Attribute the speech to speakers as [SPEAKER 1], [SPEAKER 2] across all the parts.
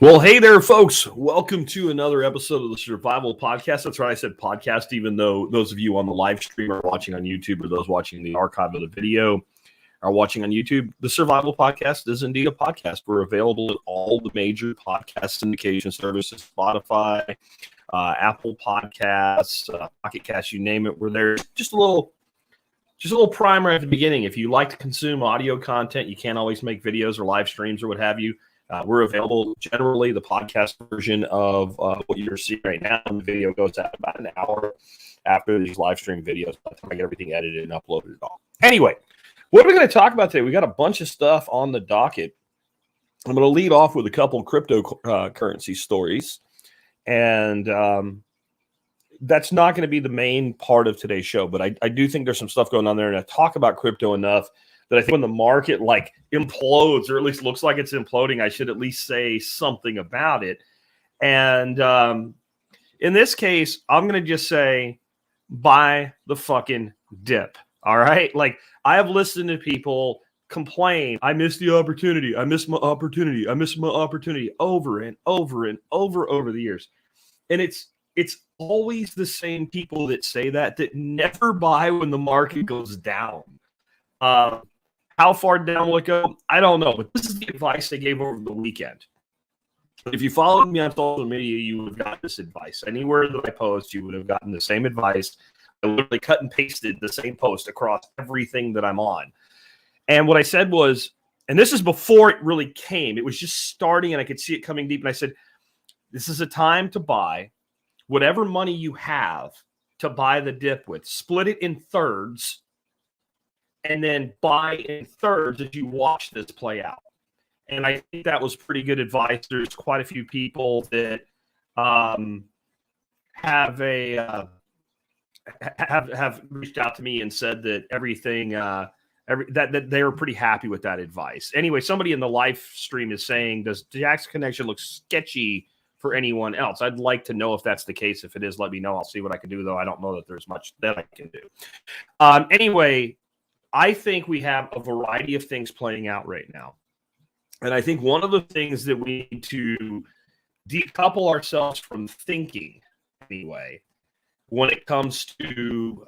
[SPEAKER 1] Well, hey there, folks. Welcome to another episode of the Survival Podcast. That's right, I said podcast, even though those of you on the live stream are watching on YouTube or those watching the archive of the video are watching on YouTube. The Survival Podcast is indeed a podcast. We're available at all the major podcast syndication services, Spotify, Apple Podcasts, Pocket Cast, you name it. We're there. Just a little primer at the beginning. If you like to consume audio content, you can't always make videos or live streams or what have you. We're available generally the podcast version of what you're seeing right now. And the video goes out about an hour after these live stream videos. By the time I get everything edited and uploaded it all. Anyway, what are we going to talk about today? We got a bunch of stuff on the docket. I'm going to lead off with a couple cryptocurrency stories. And that's not going to be the main part of today's show. But I do think there's some stuff going on there. And I talk about crypto enough that I think when the market like implodes, or at least looks like it's imploding, I should at least say something about it. And in this case, I'm going to just say, buy the fucking dip. All right. Like, I have listened to people complain, I missed the opportunity. I missed my opportunity. I missed my opportunity over and over and over the years. And it's always the same people that say that never buy when the market goes down. How far down will it go? I don't know, but this is the advice they gave over the weekend. If you followed me on social media, you would have gotten this advice. Anywhere that I post, you would have gotten the same advice. I literally cut and pasted the same post across everything that I'm on. And what I said was, and this is before it really came, it was just starting and I could see it coming deep. And I said, this is a time to buy whatever money you have to buy the dip with. Split it in thirds. And then buy in thirds as you watch this play out. And I think that was pretty good advice. There's quite a few people that have reached out to me and said that everything that they were pretty happy with that advice. Anyway, somebody in the live stream is saying, does Jack's connection look sketchy for anyone else? I'd like to know if that's the case. If it is, let me know. I'll see what I can do, though. I don't know that there's much that I can do. Anyway, I think we have a variety of things playing out right now. And I think one of the things that we need to decouple ourselves from thinking, anyway, when it comes to,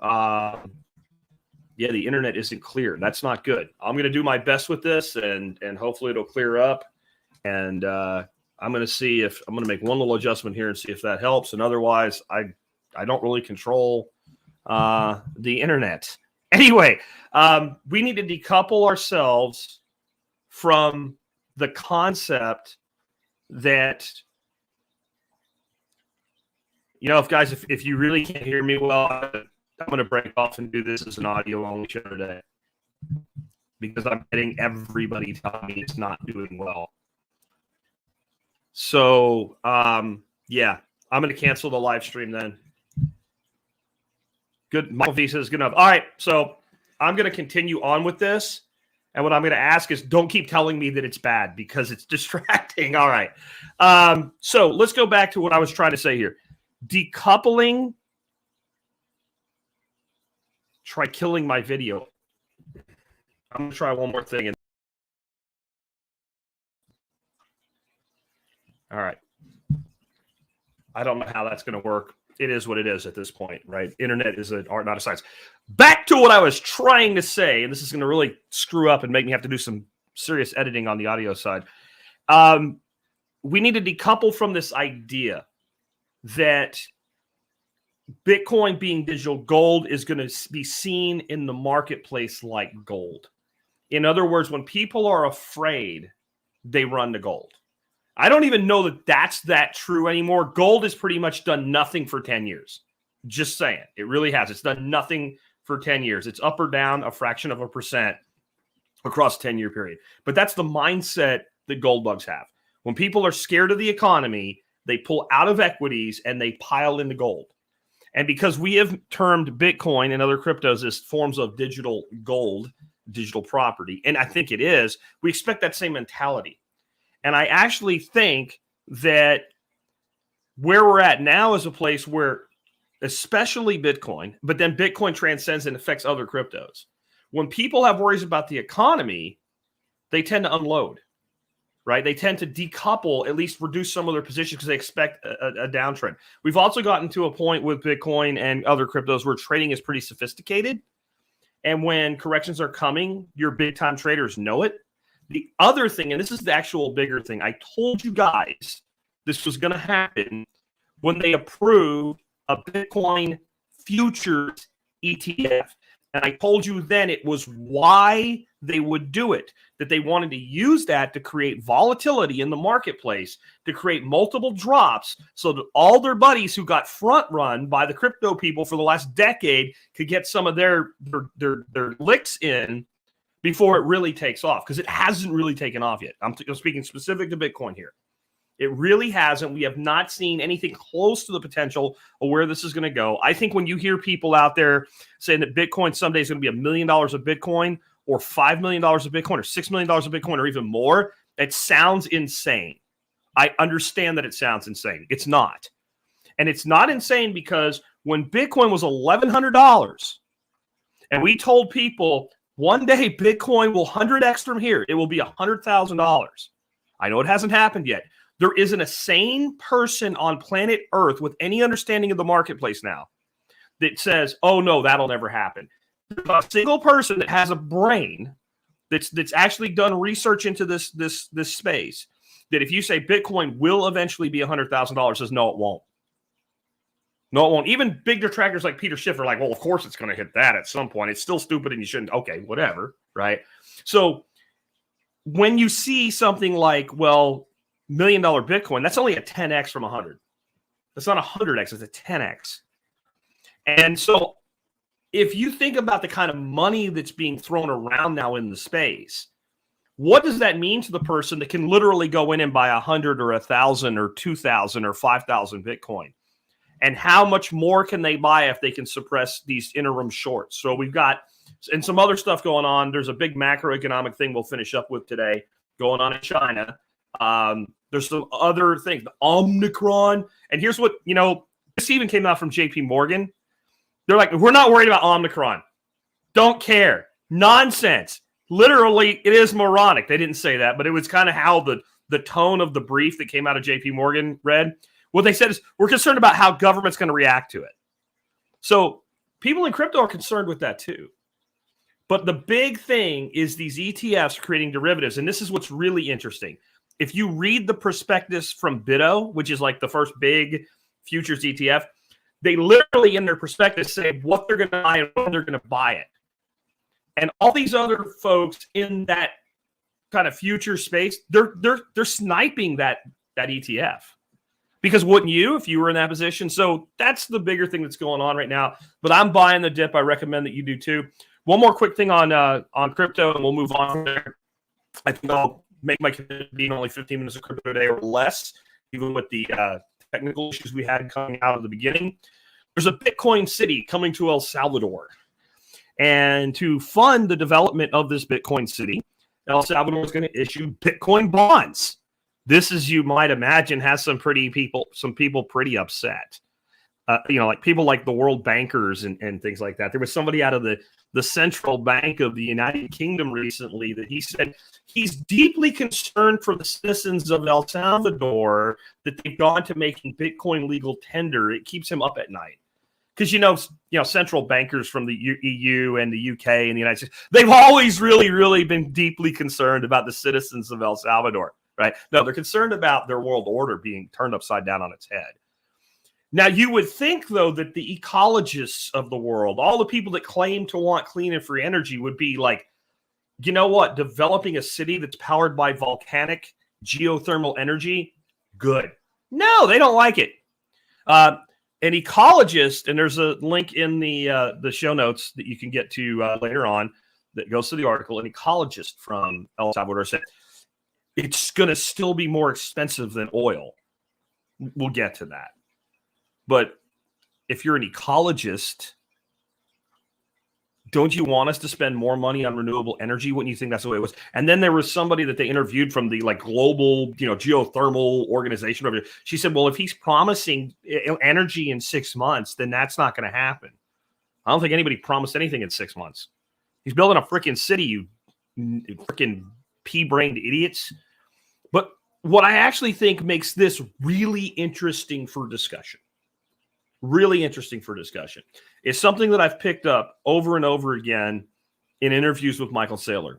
[SPEAKER 1] the internet isn't clear. That's not good. I'm going to do my best with this, and hopefully it'll clear up. And I'm going to see if I'm going to make one little adjustment here and see if that helps. And otherwise, I don't really control the internet. Anyway, we need to decouple ourselves from the concept that, if you really can't hear me well, I'm going to break off and do this as an audio-only show today because I'm getting everybody telling me it's not doing well. So, I'm going to cancel the live stream then. Good. Michael V says good enough. All right. So I'm going to continue on with this. And what I'm going to ask is don't keep telling me that it's bad because it's distracting. All right. So let's go back to what I was trying to say here. Decoupling. Try killing my video. I'm going to try one more thing. All right. I don't know how that's going to work. It is what it is at this point, right? Internet is an art, not a science. Back to what I was trying to say, and this is going to really screw up and make me have to do some serious editing on the audio side. We need to decouple from this idea that Bitcoin being digital gold is going to be seen in the marketplace like gold. In other words, when people are afraid, they run to gold. I don't even know that that's that true anymore. Gold has pretty much done nothing for 10 years. Just saying. It really has. It's done nothing for 10 years. It's up or down a fraction of a percent across a 10-year period. But that's the mindset that gold bugs have. When people are scared of the economy, they pull out of equities and they pile into gold. And because we have termed Bitcoin and other cryptos as forms of digital gold, digital property, and I think it is, we expect that same mentality. And I actually think that where we're at now is a place where, especially Bitcoin, but then Bitcoin transcends and affects other cryptos. When people have worries about the economy, they tend to unload. right? They tend to decouple, at least reduce some of their positions because they expect a downtrend. We've also gotten to a point with Bitcoin and other cryptos where trading is pretty sophisticated. And when corrections are coming, your big time traders know it. The other thing, and this is the actual bigger thing, I told you guys this was going to happen when they approved a Bitcoin futures ETF. And I told you then it was why they would do it, that they wanted to use that to create volatility in the marketplace, to create multiple drops so that all their buddies who got front run by the crypto people for the last decade could get some of their licks in before it really takes off, because it hasn't really taken off yet. I'm speaking specific to Bitcoin here. It really hasn't. We have not seen anything close to the potential of where this is going to go. I think when you hear people out there saying that Bitcoin someday is going to be $1 million of Bitcoin or $5 million of Bitcoin or $6 million of Bitcoin or even more, it sounds insane. I understand that it sounds insane. It's not. And it's not insane because when Bitcoin was $1,100 and we told people one day Bitcoin will 100x from here, it will be $100,000. I know it hasn't happened yet. There isn't a sane person on planet Earth with any understanding of the marketplace now that says, oh, no, that'll never happen. There's not a single person that has a brain that's actually done research into this space that if you say Bitcoin will eventually be $100,000, says, no, it won't. No, it won't. Even big detractors like Peter Schiff are like, well, of course it's going to hit that at some point. It's still stupid and you shouldn't. Okay, whatever, right? So when you see something like, well, $1 million Bitcoin, that's only a 10x from 100. That's not 100x, it's a 10x. And so if you think about the kind of money that's being thrown around now in the space, what does that mean to the person that can literally go in and buy 100 or 1,000 or 2,000 or 5,000 Bitcoin? And how much more can they buy if they can suppress these interim shorts? So we've got and some other stuff going on. There's a big macroeconomic thing we'll finish up with today going on in China. There's some other things, the Omicron. And here's what, this even came out from JP Morgan. They're like, we're not worried about Omicron. Don't care. Nonsense. Literally, it is moronic. They didn't say that, but it was kind of how the tone of the brief that came out of JP Morgan read. What they said is, we're concerned about how government's going to react to it. So people in crypto are concerned with that too. But the big thing is these ETFs creating derivatives. And this is what's really interesting. If you read the prospectus from BITO, which is like the first big futures ETF, they literally in their prospectus say what they're going to buy and when they're going to buy it. And all these other folks in that kind of future space, they're sniping that ETF. Because wouldn't you if you were in that position? So that's the bigger thing that's going on right now. But I'm buying the dip. I recommend that you do too. One more quick thing on crypto, and we'll move on from there. I think I'll make my commitment being only 15 minutes of crypto a day or less, even with the technical issues we had coming out of the beginning. There's a Bitcoin city coming to El Salvador. And to fund the development of this Bitcoin city, El Salvador is going to issue Bitcoin bonds. This, as you might imagine, has some people pretty upset. Like people like the world bankers and things like that. There was somebody out of the central bank of the United Kingdom recently that he said he's deeply concerned for the citizens of El Salvador that they've gone to making Bitcoin legal tender. It keeps him up at night. Because, central bankers from the EU and the UK and the United States, they've always really, really been deeply concerned about the citizens of El Salvador, right? No, they're concerned about their world order being turned upside down on its head. Now, you would think, though, that the ecologists of the world, all the people that claim to want clean and free energy would be like, you know what, developing a city that's powered by volcanic geothermal energy, good. No, they don't like it. An ecologist, and there's a link in the show notes that you can get to later on that goes to the article, an ecologist from El Salvador said, it's going to still be more expensive than oil. We'll get to that. But if you're an ecologist, don't you want us to spend more money on renewable energy? Wouldn't you think that's the way it was? And then there was somebody that they interviewed from the global, geothermal organization. She said, well, if he's promising energy in 6 months, then that's not going to happen. I don't think anybody promised anything in 6 months. He's building a freaking city, you freaking pea-brained idiots. what I actually think makes this really interesting for discussion, is something that I've picked up over and over again in interviews with Michael Saylor.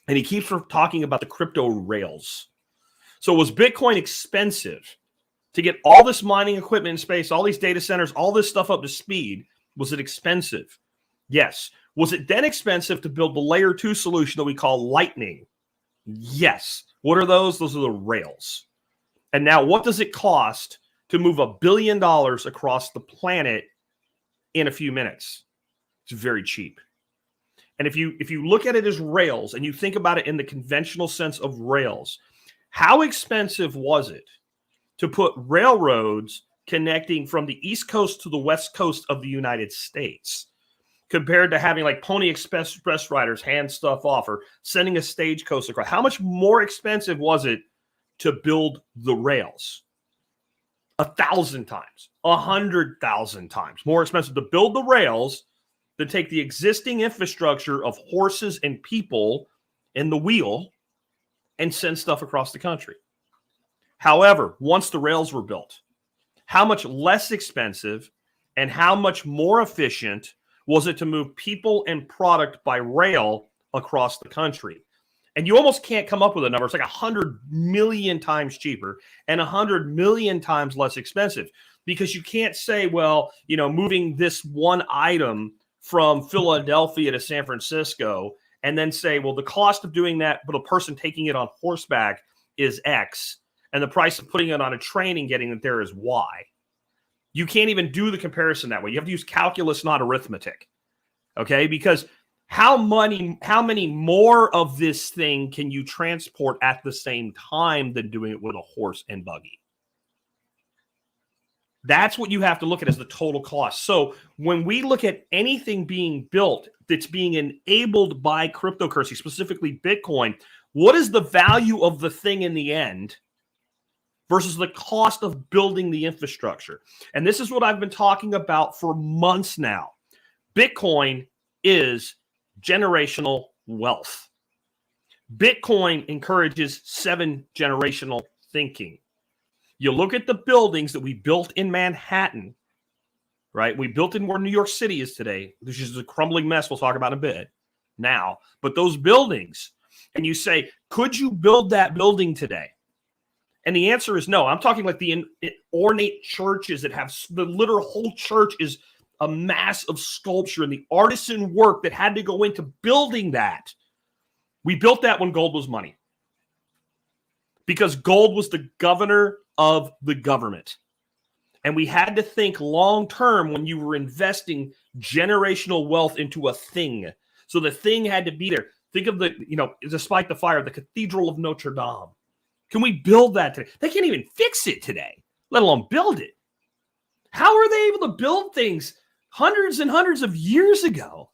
[SPEAKER 1] And he keeps talking about the crypto rails. So was Bitcoin expensive to get all this mining equipment in space, all these data centers, all this stuff up to speed? Was it expensive? Yes. Was it then expensive to build the layer 2 solution that we call Lightning? Yes. What are those? Those are the rails. And now what does it cost to move $1 billion across the planet in a few minutes? It's very cheap. And if you look at it as rails and you think about it in the conventional sense of rails, how expensive was it to put railroads connecting from the East Coast to the West Coast of the United States compared to having like Pony Express riders hand stuff off or sending a stagecoach across? How much more expensive was it to build the rails? 1,000 times, 100,000 times more expensive to build the rails than take the existing infrastructure of horses and people in the wheel and send stuff across the country. However, once the rails were built, how much less expensive and how much more efficient was it to move people and product by rail across the country? And you almost can't come up with a number. It's like 100 million times cheaper and 100 million times less expensive, because you can't say, well, moving this one item from Philadelphia to San Francisco and then say, well, the cost of doing that, but a person taking it on horseback is X, and the price of putting it on a train and getting it there is Y. You can't even do the comparison that way. You have to use calculus, not arithmetic. Okay? Because how many more of this thing can you transport at the same time than doing it with a horse and buggy? That's what you have to look at as the total cost. So when we look at anything being built that's being enabled by cryptocurrency, specifically Bitcoin, what is the value of the thing in the end versus the cost of building the infrastructure? And this is what I've been talking about for months now. Bitcoin is generational wealth. Bitcoin encourages 7 generational thinking. You look at the buildings that we built in Manhattan, right? We built in where New York City is today, which is a crumbling mess we'll talk about in a bit now. But those buildings, and you say, could you build that building today? And the answer is no. I'm talking like the ornate churches that have the literal whole church is a mass of sculpture and the artisan work that had to go into building that. We built that when gold was money, because gold was the governor of the government. And we had to think long term when you were investing generational wealth into a thing. So the thing had to be there. Think of despite the fire, the Cathedral of Notre Dame. Can we build that today? They can't even fix it today, let alone build it. How are they able to build things hundreds and hundreds of years ago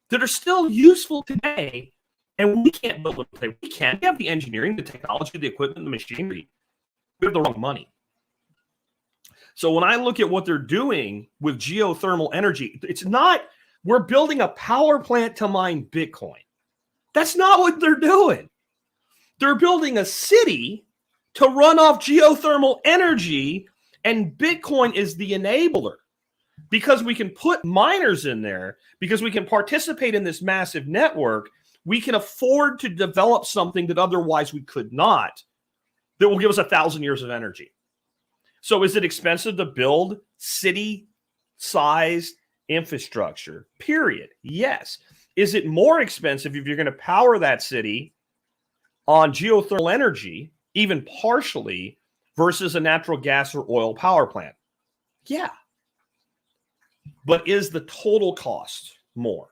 [SPEAKER 1] that are still useful today? And we can't build them today. We can't. We have the engineering, the technology, the equipment, the machinery. We have the wrong money. So when I look at what they're doing with geothermal energy, it's not, we're building a power plant to mine Bitcoin. That's not what they're doing. They're building a city to run off geothermal energy, and Bitcoin is the enabler. Because we can put miners in there, because we can participate in this massive network, we can afford to develop something that otherwise we could not, that will give us 1,000 years of energy. So is it expensive to build city-sized infrastructure? Period. Yes. Is it more expensive if you're going to power that city on geothermal energy, even partially, versus a natural gas or oil power plant? Yeah. But is the total cost more?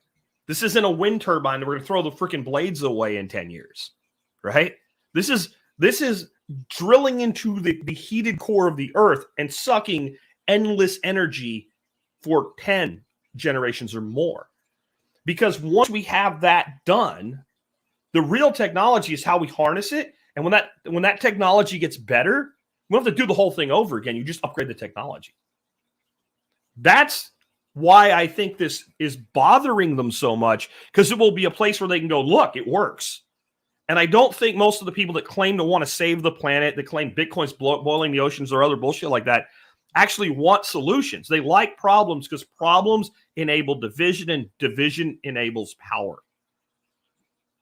[SPEAKER 1] This isn't a wind turbine that we're going to throw the freaking blades away in 10 years, right? This is drilling into the heated core of the earth and sucking endless energy for 10 generations or more. Because once we have that done, the real technology is how we harness it. And when that technology gets better, we don't have to do the whole thing over again. You just upgrade the technology. That's why I think this is bothering them so much, because it will be a place where they can go, look, it works. And I don't think most of the people that claim to want to save the planet, that claim Bitcoin's boiling the oceans or other bullshit like that, actually want solutions. They like problems because problems enable division and division enables power.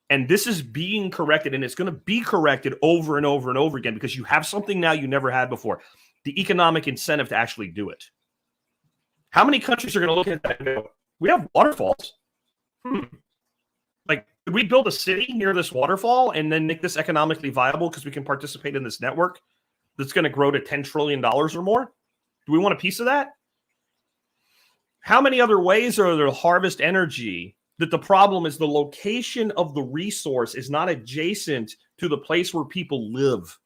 [SPEAKER 1] And this is being corrected, and it's going to be corrected over and over and over again because you have something now you never had before, the economic incentive to actually do it. How many countries are going to look at that and go, we have waterfalls? Like, could we build a city near this waterfall and then make this economically viable because we can participate in this network that's going to grow to $10 trillion or more? Do we want a piece of that? How many other ways are there to harvest energy that the problem is the location of the resource is not adjacent to the place where people live?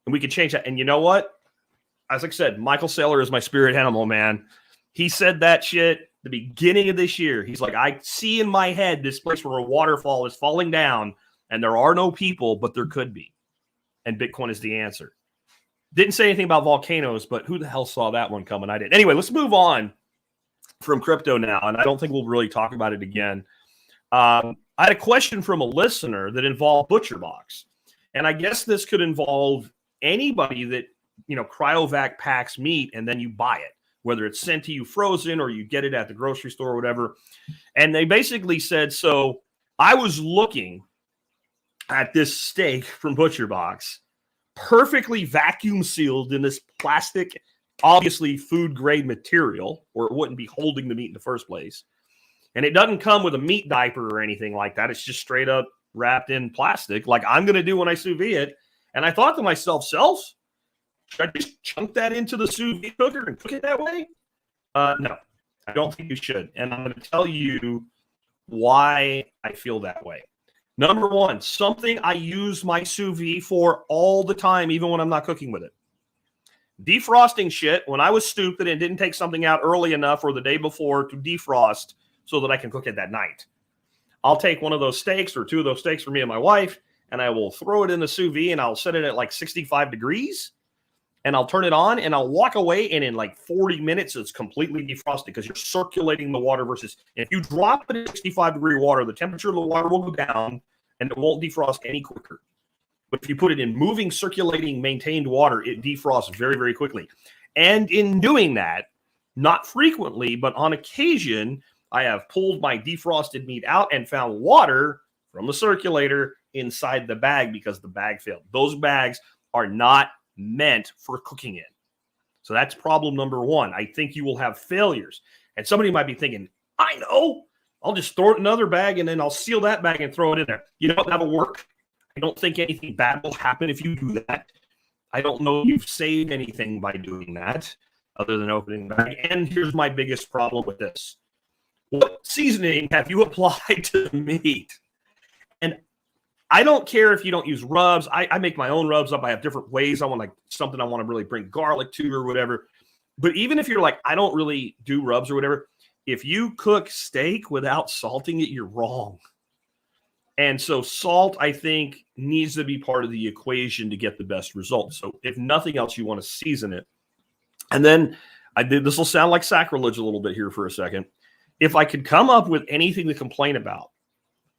[SPEAKER 1] And we can change that. And you know what? As I said, Michael Saylor is my spirit animal, man. He said that shit the beginning of this year. He's like, I see in my head this place where a waterfall is falling down and there are no people, but there could be. And Bitcoin is the answer. Didn't say anything about volcanoes, but who the hell saw that one coming? I did. Anyway, let's move on from crypto now, and I don't think we'll really talk about it again. I had a question from a listener that involved ButcherBox, and I guess this could involve anybody that, cryovac packs meat and then you buy it, whether it's sent to you frozen or you get it at the grocery store or whatever. And they basically said, so I was looking at this steak from ButcherBox, perfectly vacuum sealed in this plastic, obviously food grade material, or it wouldn't be holding the meat in the first place. And it doesn't come with a meat diaper or anything like that. It's just straight up wrapped in plastic, like I'm going to do when I sous vide it. And I thought to myself, should I just chunk that into the sous vide cooker and cook it that way? No, I don't think you should. And I'm going to tell you why I feel that way. Number one, something I use my sous vide for all the time, even when I'm not cooking with it. Defrosting shit when I was stupid and didn't take something out early enough or the day before to defrost so that I can cook it that night. I'll take one of those steaks or two of those steaks for me and my wife, and I will throw it in the sous vide and I'll set it at like 65 degrees and I'll turn it on and I'll walk away, and in like 40 minutes, it's completely defrosted because you're circulating the water versus if you drop it in 65-degree water, the temperature of the water will go down and it won't defrost any quicker. But if you put it in moving, circulating, maintained water, it defrosts very, very quickly. And in doing that, not frequently, but on occasion, I have pulled my defrosted meat out and found water from the circulator inside the bag because the bag failed. Those bags are not meant for cooking in. So that's problem number one. I think you will have failures. And somebody might be thinking, I know, I'll just throw it in another bag and then I'll seal that bag and throw it in there. You know what? That'll work. I don't think anything bad will happen if you do that. I don't know if you've saved anything by doing that other than opening the bag. And here's my biggest problem with this. What seasoning have you applied to the meat? And I don't care if you don't use rubs. I make my own rubs up. I have different ways. I want like something I want to really bring garlic to or whatever. But even if you're like, I don't really do rubs or whatever, if you cook steak without salting it, you're wrong. And so salt, I think, needs to be part of the equation to get the best results. So if nothing else, you want to season it. And then this will sound like sacrilege a little bit here for a second. If I could come up with anything to complain about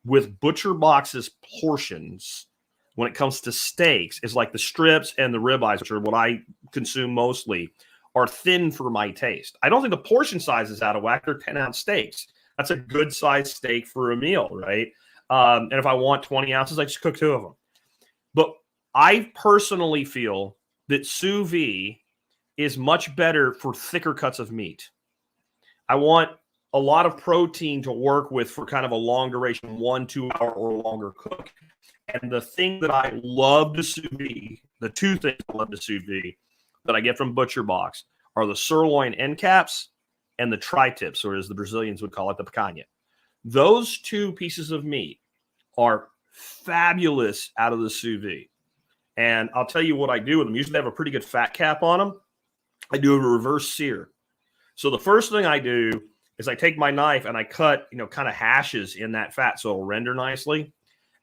[SPEAKER 1] with ButcherBox's portions when it comes to steaks, is like the strips and the ribeyes, which are what I consume mostly, are thin for my taste. I don't think the portion size is out of whack. They're 10-ounce steaks. That's a good size steak for a meal, right? And if I want 20 ounces, I just cook 2 of them. But I personally feel that sous vide is much better for thicker cuts of meat. I want a lot of protein to work with for kind of a long duration, 1-2 hour or longer cook. And the thing that I love to sous vide, the 2 things I love to sous vide that I get from ButcherBox are the sirloin end caps and the tri-tips, or as the Brazilians would call it, the picanha. Those 2 pieces of meat are fabulous out of the sous vide. And I'll tell you what I do with them. Usually they have a pretty good fat cap on them. I do a reverse sear. So the first thing I do is I take my knife and I cut, kind of hashes in that fat so it'll render nicely.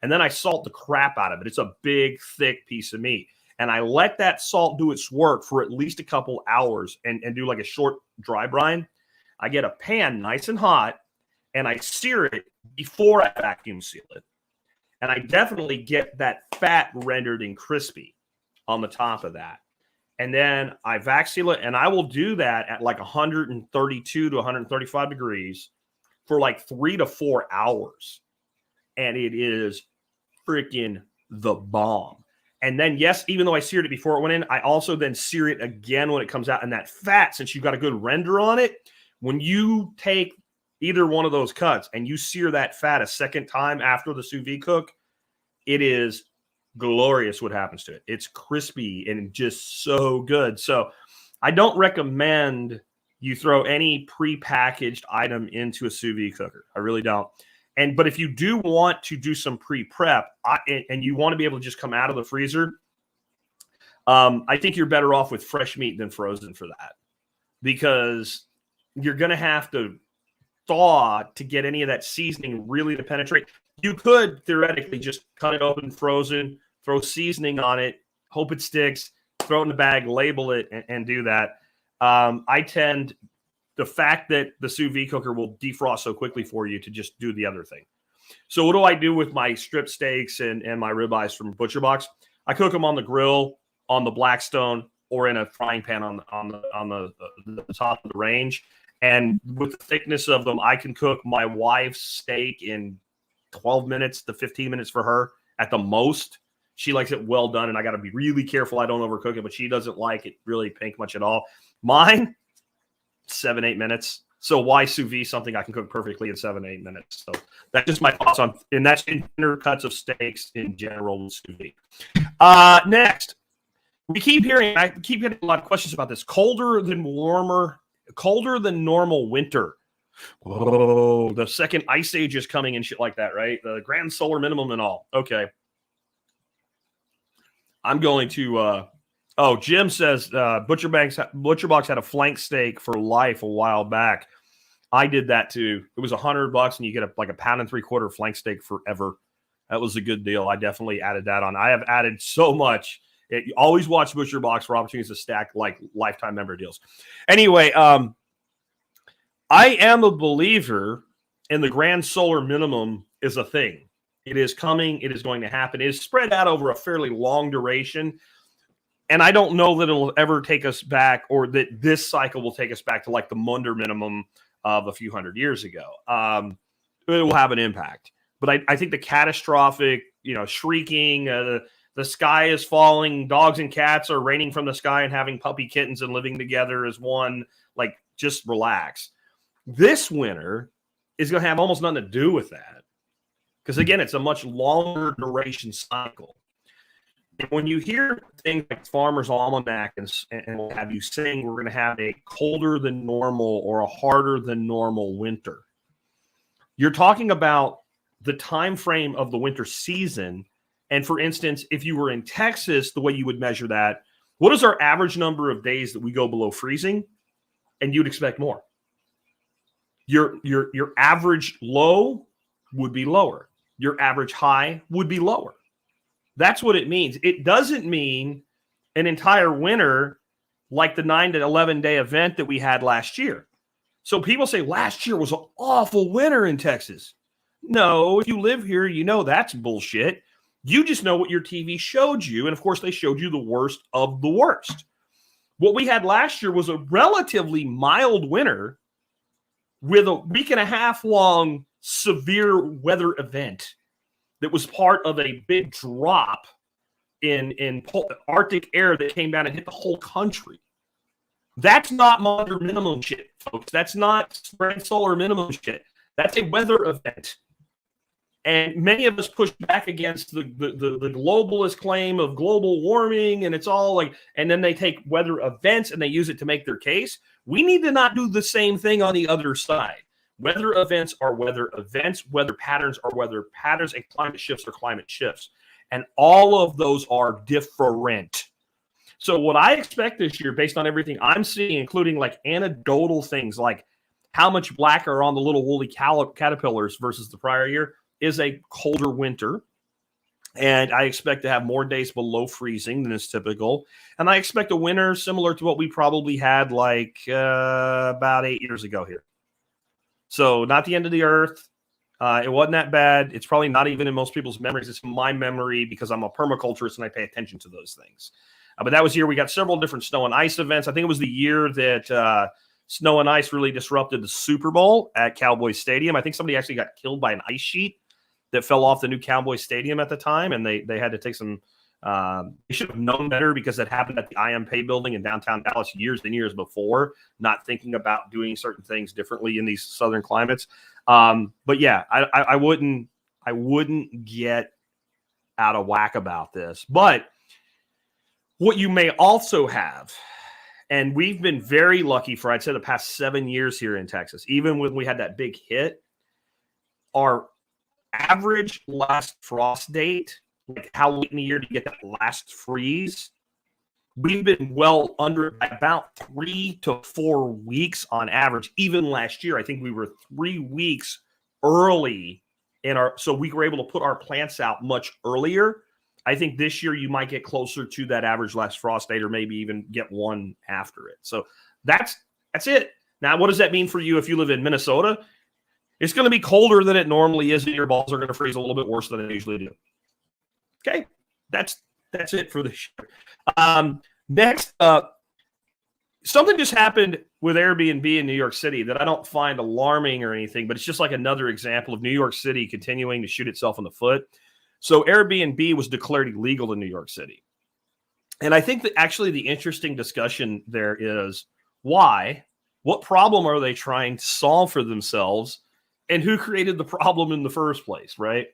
[SPEAKER 1] And then I salt the crap out of it. It's a big, thick piece of meat. And I let that salt do its work for at least a couple hours and do like a short dry brine. I get a pan nice and hot and I sear it before I vacuum seal it. And I definitely get that fat rendered and crispy on the top of that. And then I vac-seal it, and I will do that at like 132 to 135 degrees for like 3 to 4 hours. And it is freaking the bomb. And then, yes, even though I seared it before it went in, I also then sear it again when it comes out. And that fat, since you've got a good render on it, when you take either one of those cuts and you sear that fat a second time after the sous vide cook, it is glorious what happens to it. It's crispy and just so good. So I don't recommend you throw any pre-packaged item into a sous vide cooker. I really don't. But if you do want to do some pre-prep and you want to be able to just come out of the freezer, I think you're better off with fresh meat than frozen for that, because you're going to have to thaw to get any of that seasoning really to penetrate. You could theoretically just cut it open frozen, throw seasoning on it, hope it sticks, throw it in the bag, label it, and do that. The fact that the sous vide cooker will defrost so quickly for you to just do the other thing. So what do I do with my strip steaks and my ribeyes from Butcher Box? I cook them on the grill, on the Blackstone, or in a frying pan on the top of the range. And with the thickness of them, I can cook my wife's steak in 12 minutes to 15 minutes for her at the most. She likes it well done, and I got to be really careful I don't overcook it, but she doesn't like it really pink much at all. Mine, 7-8 minutes. So why sous vide something I can cook perfectly in 7-8 minutes? So that's just my thoughts on, and that's in thinner cuts of steaks in general with sous vide. Next, I keep getting a lot of questions about this. Colder than normal winter. Oh, the second ice age is coming and shit like that, right? The grand solar minimum and all. Okay. I'm going to Jim says Butcher Box had a flank steak for life a while back. I did that too. It was $100 and you get a 1 3/4 flank steak forever. That was a good deal. I definitely added that on. I have added so much. You always watch Butcher Box for opportunities to stack like lifetime member deals. Anyway, I am a believer in the grand solar minimum is a thing. It is coming. It is going to happen. It is spread out over a fairly long duration. And I don't know that it'll ever take us back, or that this cycle will take us back to like the Munder minimum of a few hundred years ago. It will have an impact. But I think the catastrophic, shrieking, the sky is falling, dogs and cats are raining from the sky and having puppy kittens and living together as one, like, just relax. This winter is going to have almost nothing to do with that. Because, again, it's a much longer duration cycle. And when you hear things like Farmer's Almanac and what have you saying we're going to have a colder than normal or a harder than normal winter, you're talking about the time frame of the winter season. And for instance, if you were in Texas, the way you would measure that, what is our average number of days that we go below freezing? And you'd expect more. Your average low would be lower. Your average high would be lower. That's what it means. It doesn't mean an entire winter like the 9 to 11 day event that we had last year. So people say last year was an awful winter in Texas. No, if you live here, you know that's bullshit. You just know what your TV showed you. And of course, they showed you the worst of the worst. What we had last year was a relatively mild winter with a week and a half long severe weather event that was part of a big drop in Arctic air that came down and hit the whole country. That's not Munder minimum shit, folks. That's not grand solar minimum shit. That's a weather event. And many of us push back against the globalist claim of global warming, and it's all like, and then they take weather events and they use it to make their case. We need to not do the same thing on the other side. Weather events are weather events, weather patterns are weather patterns, and climate shifts are climate shifts. And all of those are different. So what I expect this year, based on everything I'm seeing, including like anecdotal things like how much black are on the little woolly caterpillars versus the prior year, is a colder winter. And I expect to have more days below freezing than is typical. And I expect a winter similar to what we probably had like about 8 years ago here. So not the end of the earth. It wasn't that bad. It's probably not even in most people's memories. It's my memory because I'm a permaculturist and I pay attention to those things. But that was the year we got several different snow and ice events. I think it was the year that snow and ice really disrupted the Super Bowl at Cowboys Stadium. I think somebody actually got killed by an ice sheet that fell off the new Cowboys Stadium at the time, and they had to take some they should have known better because it happened at the IMP building in downtown Dallas years and years before, not thinking about doing certain things differently in these southern climates. But yeah, I wouldn't get out of whack about this. But what you may also have, and we've been very lucky for, I'd say, the past 7 years here in Texas, even when we had that big hit, our average last frost date, like how late in the year to get that last freeze, we've been well under by about 3 to 4 weeks on average. Even last year, I think we were 3 weeks early so we were able to put our plants out much earlier. I think this year you might get closer to that average last frost date, or maybe even get one after it. So that's it. Now, what does that mean for you if you live in Minnesota? It's going to be colder than it normally is, and your balls are going to freeze a little bit worse than they usually do. Okay, that's it for this year. Next up, something just happened with Airbnb in New York City that I don't find alarming or anything, but it's just like another example of New York City continuing to shoot itself in the foot. So Airbnb was declared illegal in New York City. And I think that actually the interesting discussion there is why, what problem are they trying to solve for themselves, and who created the problem in the first place, right?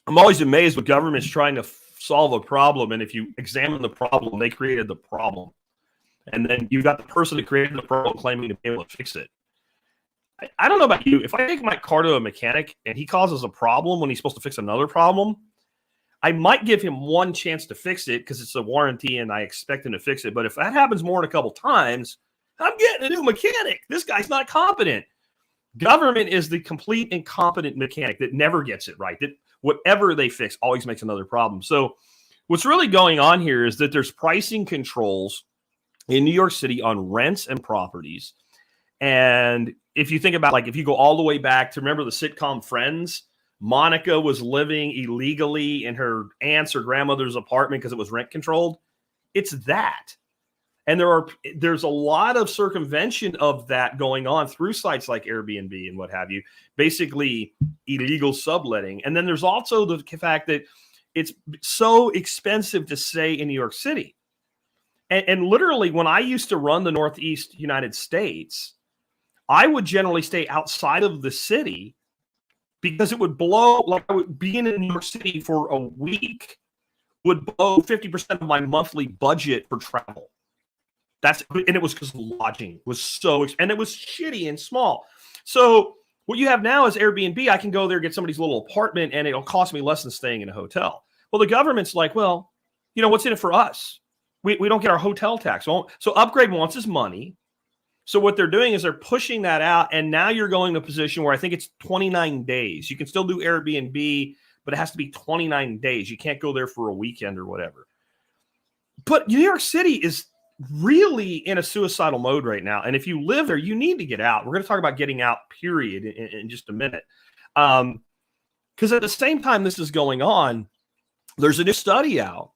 [SPEAKER 1] I'm always amazed with governments trying to solve a problem, and if you examine the problem, they created the problem. And then you've got the person that created the problem claiming to be able to fix it. I don't know about you. If I take my car to a mechanic and he causes a problem when he's supposed to fix another problem, I might give him one chance to fix it because it's a warranty and I expect him to fix it. But if that happens more than a couple times, I'm getting a new mechanic. This guy's not competent. Government is the complete incompetent mechanic that never gets it right, that whatever they fix always makes another problem. So what's really going on here is that there's pricing controls in New York City on rents and properties. And if you think about, like, if you go all the way back to, remember the sitcom Friends, Monica was living illegally in her aunt's or grandmother's apartment because it was rent controlled. It's that. And there's a lot of circumvention of that going on through sites like Airbnb and what have you, basically illegal subletting. And then there's also the fact that it's so expensive to stay in New York City. And literally, when I used to run the Northeast United States, I would generally stay outside of the city because it would blow, like I would be in New York City for a week, would blow 50% of my monthly budget for travel. And it was because lodging was so, and it was shitty and small. So what you have now is Airbnb. I can go there, get somebody's little apartment, and it'll cost me less than staying in a hotel. Well, the government's like, well, you know, what's in it for us? We don't get our hotel tax. So Upgrade wants his money. So what they're doing is they're pushing that out, and now you're going to a position where I think it's 29 days. You can still do Airbnb, but it has to be 29 days. You can't go there for a weekend or whatever. But New York City is really in a suicidal mode right now. And if you live there, you need to get out. We're going to talk about getting out, period, in just a minute. Because at the same time this is going on, there's a new study out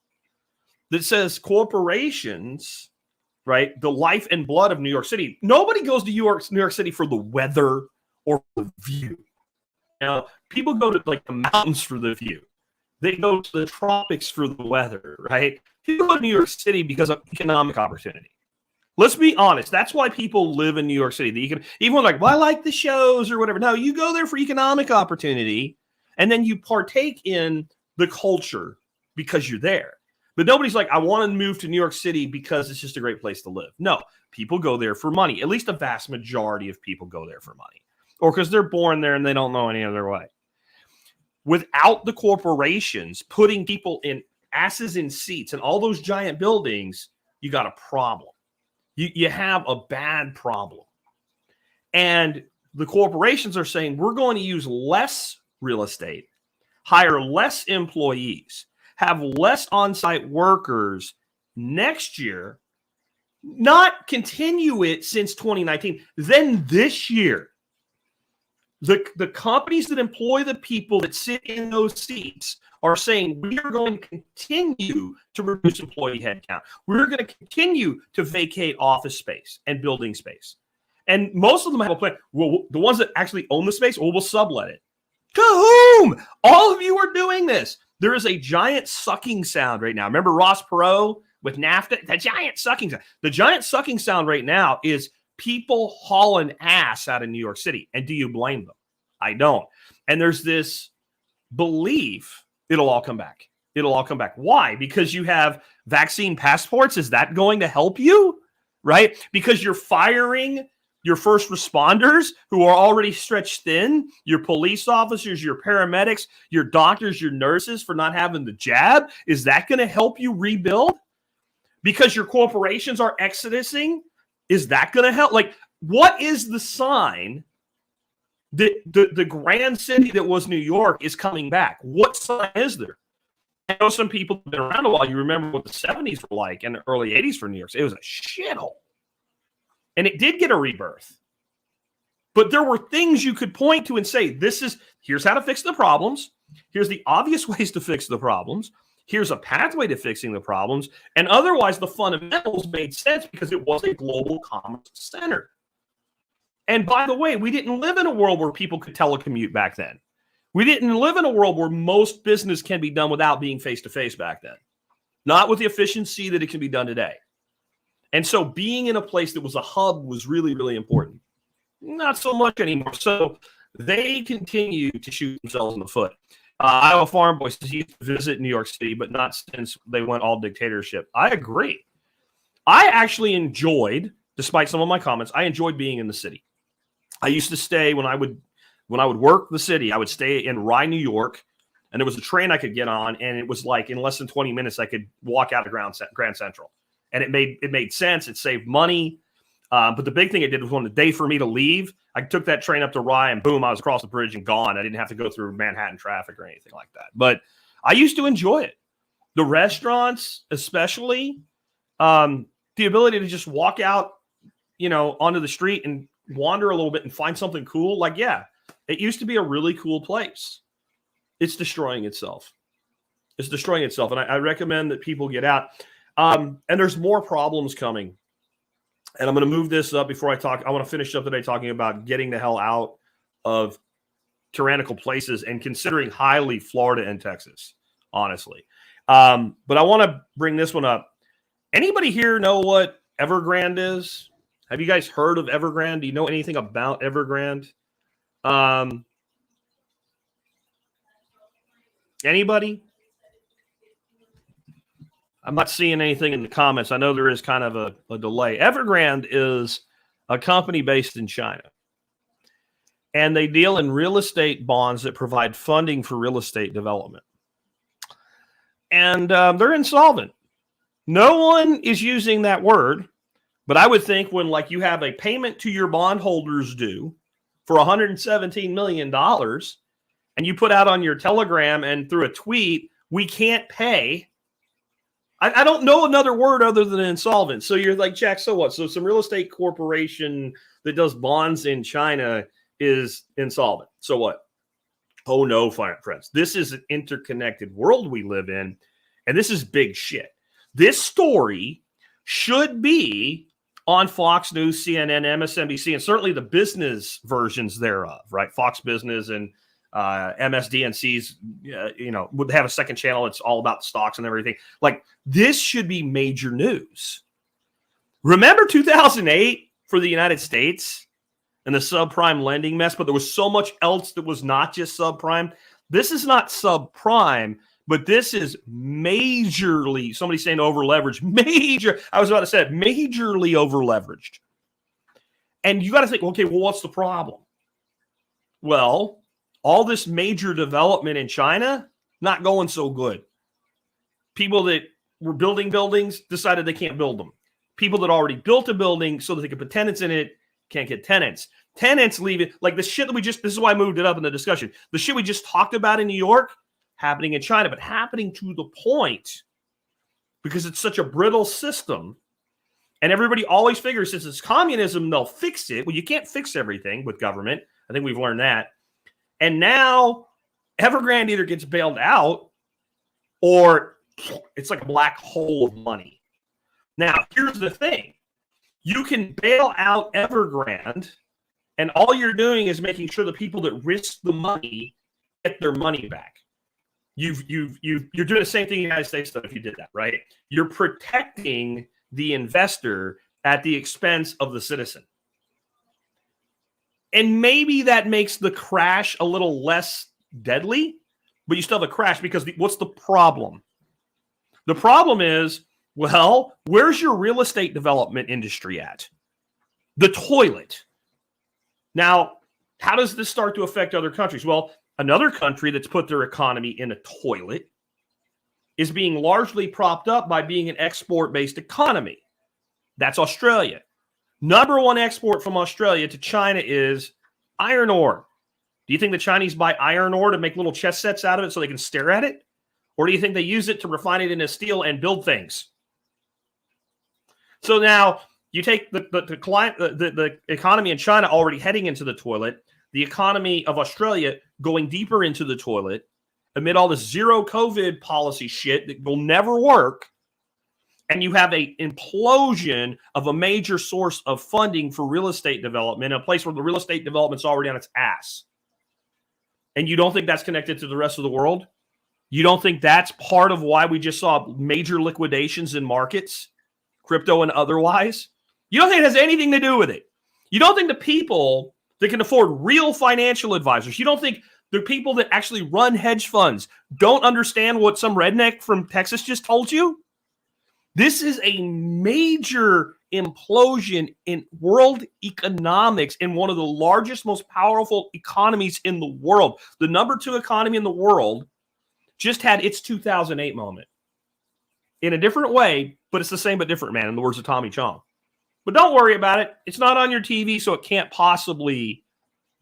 [SPEAKER 1] that says corporations, right, the life and blood of New York City. Nobody goes to New York City for the weather or the view. Now, people go to like the mountains for the view. They go to the tropics for the weather, right? People go to New York City because of economic opportunity. Let's be honest. That's why people live in New York City. Even like, well, I like the shows or whatever. No, you go there for economic opportunity, and then you partake in the culture because you're there. But nobody's like, I want to move to New York City because it's just a great place to live. No, people go there for money. At least a vast majority of people go there for money, or because they're born there and they don't know any other way. Without the corporations putting people in asses in seats and all those giant buildings, you got a problem. You have a bad problem. And the corporations are saying, we're going to use less real estate, hire less employees, have less on-site workers next year, not continue it since 2019, then this year. The companies that employ the people that sit in those seats are saying, we are going to continue to reduce employee headcount. We're going to continue to vacate office space and building space. And most of them have a plan. Well, the ones that actually own the space, well, we'll sublet it. To whom? All of you are doing this. There is a giant sucking sound right now. Remember Ross Perot with NAFTA? The giant sucking sound. The giant sucking sound right now is people hauling ass out of New York City. And do you blame them? I don't. And there's this belief it'll all come back. It'll all come back. Why? Because you have vaccine passports. Is that going to help you? Right? Because you're firing your first responders who are already stretched thin, your police officers, your paramedics, your doctors, your nurses for not having the jab. Is that going to help you rebuild? Because your corporations are exodusing. Is that going to help? Like, what is the sign that the grand city that was New York is coming back? What sign is there? I know some people have been around a while. You remember what the 70s were like and the early 80s for New York. It was a shithole. And it did get a rebirth. But there were things you could point to and say, here's how to fix the problems. Here's the obvious ways to fix the problems. Here's a pathway to fixing the problems. And otherwise, the fundamentals made sense because it was a global commerce center. And by the way, we didn't live in a world where people could telecommute back then. We didn't live in a world where most business can be done without being face-to-face back then. Not with the efficiency that it can be done today. And so being in a place that was a hub was really, really important. Not so much anymore. So they continue to shoot themselves in the foot. Iowa Farm Boy says he used to visit New York City, but not since they went all dictatorship. I agree. I actually enjoyed, despite some of my comments, I enjoyed being in the city. I used to stay when I would work the city, I would stay in Rye, New York, and there was a train I could get on, and it was like in less than 20 minutes I could walk out of Grand Central. And it made sense. It saved money. But the big thing it did was on the day for me to leave, I took that train up to Rye and boom, I was across the bridge and gone. I didn't have to go through Manhattan traffic or anything like that. But I used to enjoy it. The restaurants, especially, the ability to just walk out, onto the street and wander a little bit and find something cool. Like, yeah, it used to be a really cool place. It's destroying itself. And I recommend that people get out. And there's more problems coming. And I'm going to move this up before I talk. I want to finish up today talking about getting the hell out of tyrannical places and considering highly Florida and Texas, honestly. But I want to bring this one up. Anybody here know what Evergrande is? Have you guys heard of Evergrande? Do you know anything about Evergrande? Anybody? I'm not seeing anything in the comments. I know there is kind of a delay. Evergrande is a company based in China. And they deal in real estate bonds that provide funding for real estate development. And they're insolvent. No one is using that word. But I would think when you have a payment to your bondholders due for $117 million and you put out on your Telegram and through a tweet, we can't pay. I don't know another word other than insolvent. So you're like, Jack, so what? So some real estate corporation that does bonds in China is insolvent. So what? Oh, no, friends. This is an interconnected world we live in, and this is big shit. This story should be on Fox News, CNN, MSNBC, and certainly the business versions thereof, right? Fox Business and MSDNC's, would have a second channel. It's all about stocks and everything. This should be major news. Remember 2008 for the United States and the subprime lending mess, but there was so much else that was not just subprime. This is not subprime, but this is majorly, somebody saying over-leveraged, I was about to say majorly over-leveraged. And you got to think, okay, well, what's the problem? Well, all this major development in China, not going so good. People that were building buildings decided they can't build them. People that already built a building so that they could put tenants in it can't get tenants. Tenants leaving, the shit that this is why I moved it up in the discussion. The shit we just talked about in New York, happening in China, but happening to the point because it's such a brittle system. And everybody always figures since it's communism, they'll fix it. Well, you can't fix everything with government. I think we've learned that. And now Evergrande either gets bailed out or it's like a black hole of money. Now, here's the thing. You can bail out Evergrande, and all you're doing is making sure the people that risk the money get their money back. You're doing the same thing in the United States, though, if you did that, right? You're protecting the investor at the expense of the citizen. And maybe that makes the crash a little less deadly, but you still have a crash because what's the problem? The problem is, well, where's your real estate development industry at? The toilet. Now, how does this start to affect other countries? Well, another country that's put their economy in a toilet is being largely propped up by being an export-based economy. That's Australia. Number one export from Australia to China is iron ore. Do you think the Chinese buy iron ore to make little chess sets out of it so they can stare at it? Or do you think they use it to refine it into steel and build things? So now you take the economy in China already heading into the toilet, the economy of Australia going deeper into the toilet amid all this zero COVID policy shit that will never work. And you have an implosion of a major source of funding for real estate development in a place where the real estate development's already on its ass. And you don't think that's connected to the rest of the world? You don't think that's part of why we just saw major liquidations in markets, crypto and otherwise? You don't think it has anything to do with it? You don't think the people that can afford real financial advisors, you don't think the people that actually run hedge funds don't understand what some redneck from Texas just told you? This is a major implosion in world economics in one of the largest, most powerful economies in the world. The number 2 economy in the world just had its 2008 moment in a different way, but it's the same but different, man, in the words of Tommy Chong. But don't worry about it. It's not on your TV, so it can't possibly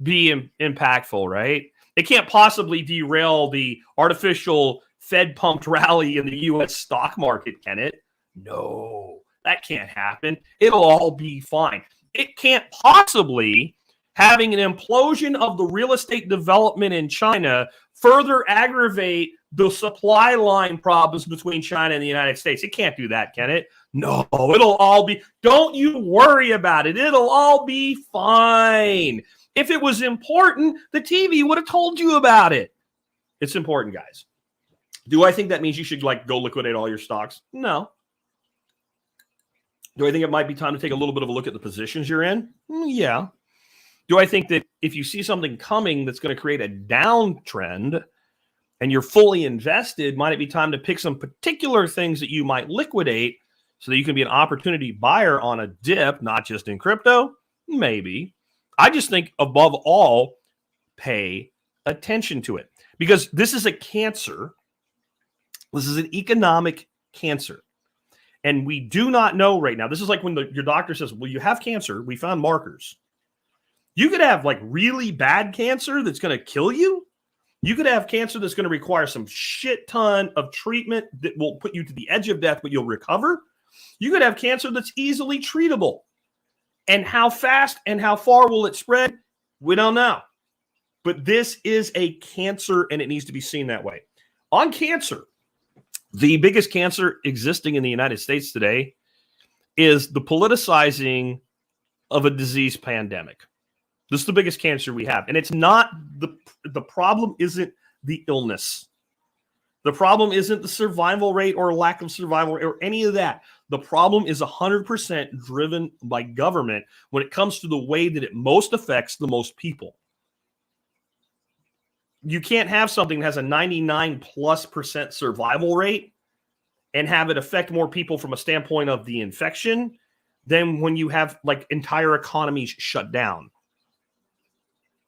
[SPEAKER 1] be impactful, right? It can't possibly derail the artificial Fed-pumped rally in the U.S. stock market, can it? No, that can't happen. It'll all be fine. It can't possibly, having an implosion of the real estate development in China, further aggravate the supply line problems between China and the United States. It can't do that, can it? No, it'll all be, don't you worry about it. It'll all be fine. If it was important, the TV would have told you about it. It's important, guys. Do I think that means you should go liquidate all your stocks? No. Do I think it might be time to take a little bit of a look at the positions you're in? Yeah. Do I think that if you see something coming that's going to create a downtrend and you're fully invested, might it be time to pick some particular things that you might liquidate so that you can be an opportunity buyer on a dip, not just in crypto? Maybe. I just think above all, pay attention to it because this is a cancer. This is an economic cancer. And we do not know right now. This is like when your doctor says, well, you have cancer. We found markers. You could have really bad cancer that's going to kill you. You could have cancer that's going to require some shit ton of treatment that will put you to the edge of death, but you'll recover. You could have cancer that's easily treatable. And how fast and how far will it spread? We don't know. But this is a cancer, and it needs to be seen that way. On cancer, the biggest cancer existing in the United States today is the politicizing of a disease pandemic. This is the biggest cancer we have. And it's not the problem isn't the illness. The problem isn't the survival rate or lack of survival rate or any of that. The problem is 100% driven by government when it comes to the way that it most affects the most people. You can't have something that has a 99+% survival rate and have it affect more people from a standpoint of the infection than when you have entire economies shut down.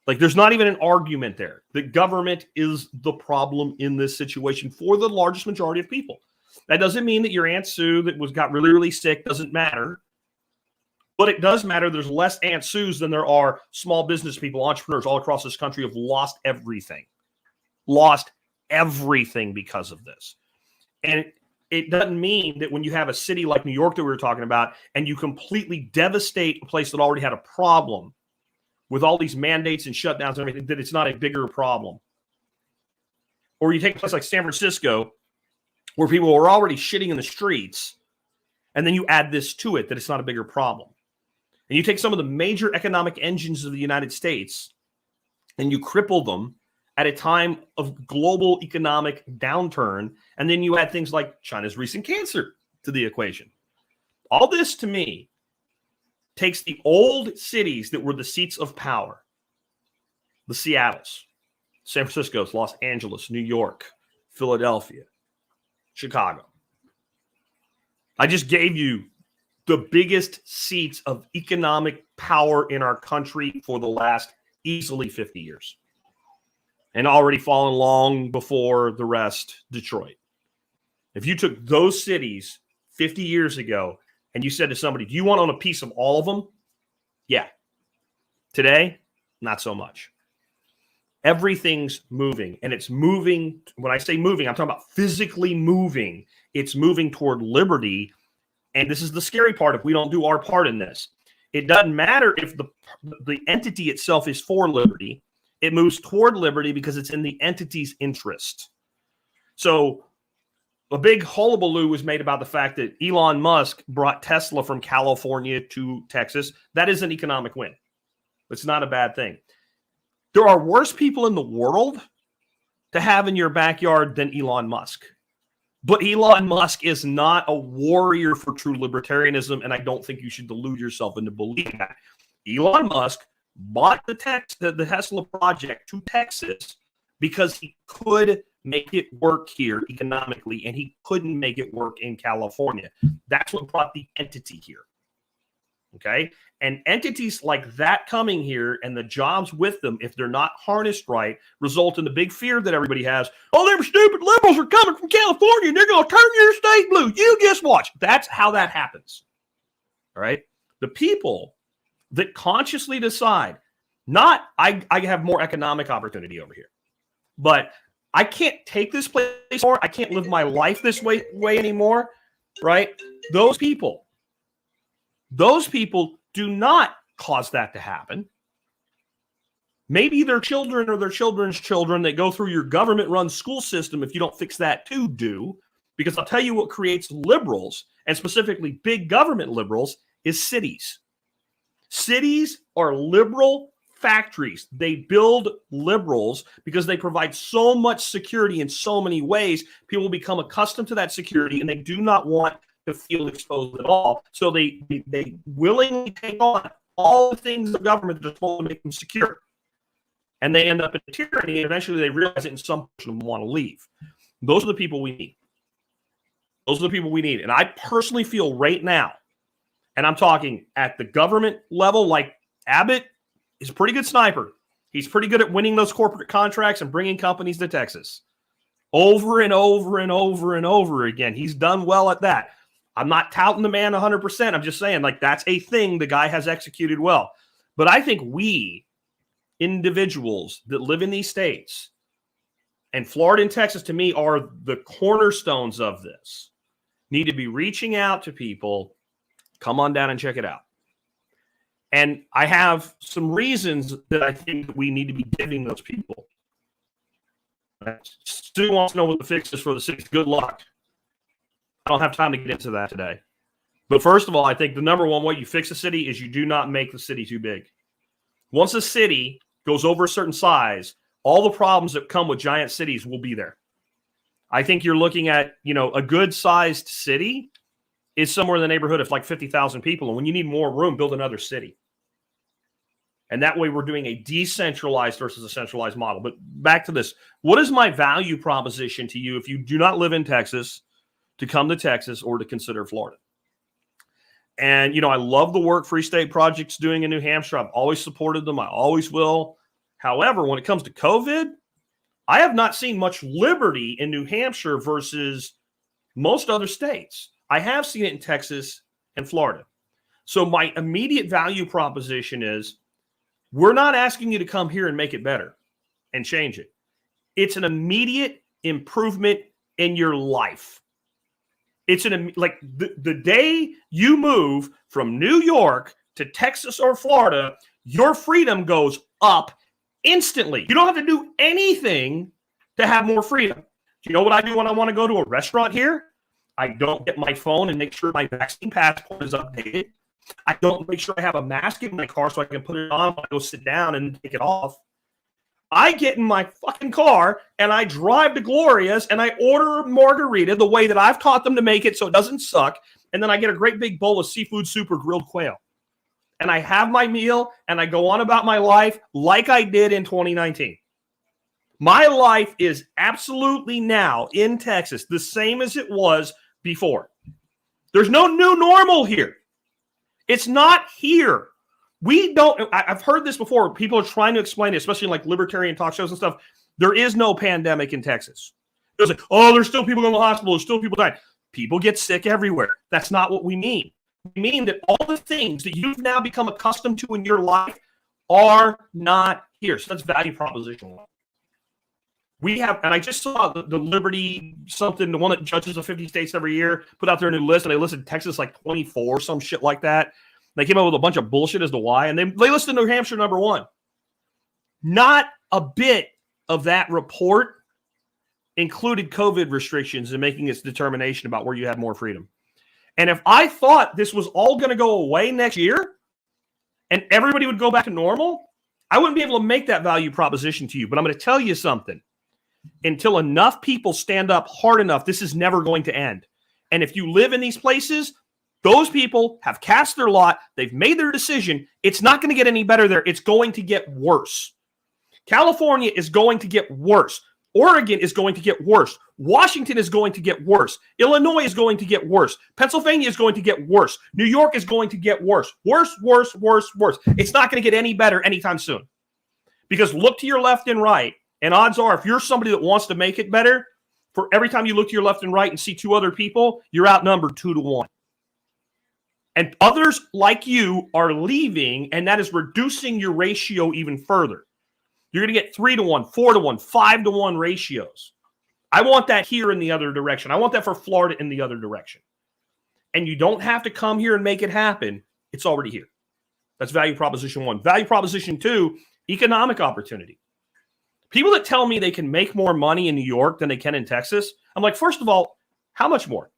[SPEAKER 1] There's not even an argument there. The government is the problem in this situation for the largest majority of people. That doesn't mean that your Aunt Sue that got really, really sick doesn't matter. But it does matter. There's less Aunt Sues than there are small business people, entrepreneurs all across this country have lost everything. Lost everything because of this. And it doesn't mean that when you have a city like New York that we were talking about and you completely devastate a place that already had a problem, with all these mandates and shutdowns and everything, that it's not a bigger problem. Or you take a place like San Francisco, where people are already shitting in the streets, and then you add this to it, that it's not a bigger problem. And you take some of the major economic engines of the United States, and you cripple them at a time of global economic downturn, and then you add things like China's recent cancer to the equation. All this, to me, takes the old cities that were the seats of power, the Seattles, San Francisco's, Los Angeles, New York, Philadelphia, Chicago. I just gave you the biggest seats of economic power in our country for the last easily 50 years. And already fallen long before the rest, Detroit. If you took those cities 50 years ago and you said to somebody, do you want on a piece of all of them? Yeah. Today, not so much. Everything's moving, and it's moving. When I say moving, I'm talking about physically moving. It's moving toward liberty. And this is the scary part if we don't do our part in this. It doesn't matter if the entity itself is for liberty. It moves toward liberty because it's in the entity's interest. So a big hullabaloo was made about the fact that Elon Musk brought Tesla from California to Texas. That is an economic win. It's not a bad thing. There are worse people in the world to have in your backyard than Elon Musk. But Elon Musk is not a warrior for true libertarianism, and I don't think you should delude yourself into believing that. Elon Musk bought the Tesla project to Texas because he could make it work here economically, and he couldn't make it work in California. That's what brought the entity here. Okay? And entities like that coming here and the jobs with them, if they're not harnessed right, result in the big fear that everybody has. Oh, them stupid liberals are coming from California and they're going to turn your state blue. You just watch. That's how that happens. All right? The people that consciously decide, not I have more economic opportunity over here, but I can't take this place more. I can't live my life this way anymore, right? Those people do not cause that to happen. Maybe their children or their children's children that go through your government-run school system, if you don't fix that too, do. Because I'll tell you what creates liberals, and specifically big government liberals, is cities. Cities are liberal factories. They build liberals because they provide so much security in so many ways. People become accustomed to that security, and they do not want to feel exposed at all. So they willingly take on all the things of government that's supposed to make them secure. And they end up in tyranny, and eventually they realize it, and some of them want to leave. Those are the people we need. Those are the people we need. And I personally feel right now, and I'm talking at the government level, like Abbott is a pretty good sniper. He's pretty good at winning those corporate contracts and bringing companies to Texas. Over and over and over and over again. He's done well at that. I'm not touting the man 100%. I'm just saying, like, that's a thing the guy has executed well. But I think we, individuals that live in these states, and Florida and Texas, to me, are the cornerstones of this, need to be reaching out to people. Come on down and check it out. And I have some reasons that I think we need to be giving those people. Stu wants to know what the fix is for the city. Good luck. I don't have time to get into that today. But first of all, I think the number one way you fix a city is you do not make the city too big. Once a city goes over a certain size, all the problems that come with giant cities will be there. I think you're looking at, a good-sized city is somewhere in the neighborhood of like 50,000 people. And when you need more room, build another city. And that way we're doing a decentralized versus a centralized model. But back to this. What is my value proposition to you if you do not live in Texas, to come to Texas or to consider Florida? And, I love the work Free State Project's doing in New Hampshire. I've always supported them. I always will. However, when it comes to COVID, I have not seen much liberty in New Hampshire versus most other states. I have seen it in Texas and Florida. So my immediate value proposition is, we're not asking you to come here and make it better and change it. It's an immediate improvement in your life. It's the day you move from New York to Texas or Florida, your freedom goes up instantly. You don't have to do anything to have more freedom. Do you know what I do when I want to go to a restaurant here? I don't get my phone and make sure my vaccine passport is updated. I don't make sure I have a mask in my car so I can put it on when I go sit down and take it off. I get in my fucking car and I drive to Gloria's and I order a margarita the way that I've taught them to make it so it doesn't suck. And then I get a great big bowl of seafood soup or grilled quail. And I have my meal and I go on about my life like I did in 2019. My life is absolutely now in Texas the same as it was before. There's no new normal here. It's not here. I've heard this before. People are trying to explain it, especially in like libertarian talk shows and stuff. There is no pandemic in Texas. It's like, oh, there's still people going to the hospital. There's still people dying. People get sick everywhere. That's not what we mean. We mean that all the things that you've now become accustomed to in your life are not here. So that's value proposition one. We have, and I just saw the Liberty something, the one that judges the 50 states every year, put out their new list, and they listed Texas like 24, some shit like that. They came up with a bunch of bullshit as to why, and they listed New Hampshire number one. Not a bit of that report included COVID restrictions in making its determination about where you have more freedom. And if I thought this was all going to go away next year and everybody would go back to normal, I wouldn't be able to make that value proposition to you. But I'm going to tell you something. Until enough people stand up hard enough, this is never going to end. And if you live in these places, those people have cast their lot. They've made their decision. It's not going to get any better there. It's going to get worse. California is going to get worse. Oregon is going to get worse. Washington is going to get worse. Illinois is going to get worse. Pennsylvania is going to get worse. New York is going to get worse. Worse, worse, worse, worse. It's not going to get any better anytime soon. Because look to your left and right, and odds are, if you're somebody that wants to make it better, for every time you look to your left and right and see two other people, you're outnumbered 2-1. And others like you are leaving, and that is reducing your ratio even further. You're going to get 3-1, 4-1, 5-1 ratios. I want that here in the other direction. I want that for Florida in the other direction. And you don't have to come here and make it happen. It's already here. That's value proposition one. Value proposition two, economic opportunity. People that tell me they can make more money in New York than they can in Texas, I'm like, first of all, how much more?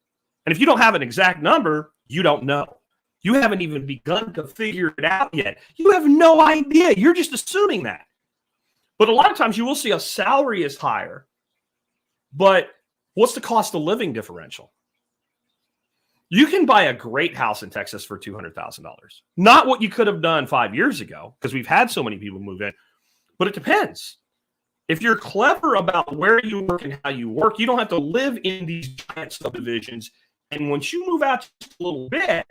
[SPEAKER 1] And if you don't have an exact number, you don't know. You haven't even begun to figure it out yet. You have no idea. You're just assuming that. But a lot of times you will see a salary is higher, but what's the cost of living differential? You can buy a great house in Texas for $200,000. Not what you could have done 5 years ago, because we've had so many people move in, but it depends. If you're clever about where you work and how you work, you don't have to live in these giant subdivisions. And once you move out just a little bit,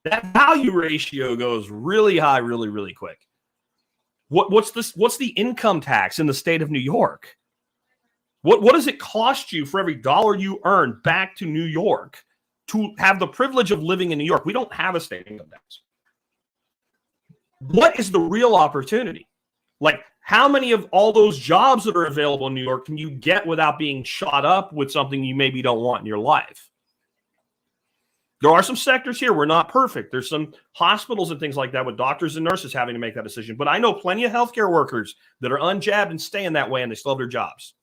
[SPEAKER 1] that value ratio goes really high, really, really quick. What's the income tax in the state of New York? What does it cost you for every dollar you earn back to New York to have the privilege of living in New York? We don't have a state income tax. What is the real opportunity? Like, how many of all those jobs that are available in New York can you get without being shot up with something you maybe don't want in your life? There are some sectors here we're not perfect. There's some hospitals and things like that with doctors and nurses having to make that decision. But I know plenty of healthcare workers that are unjabbed and staying that way, and they still have their jobs.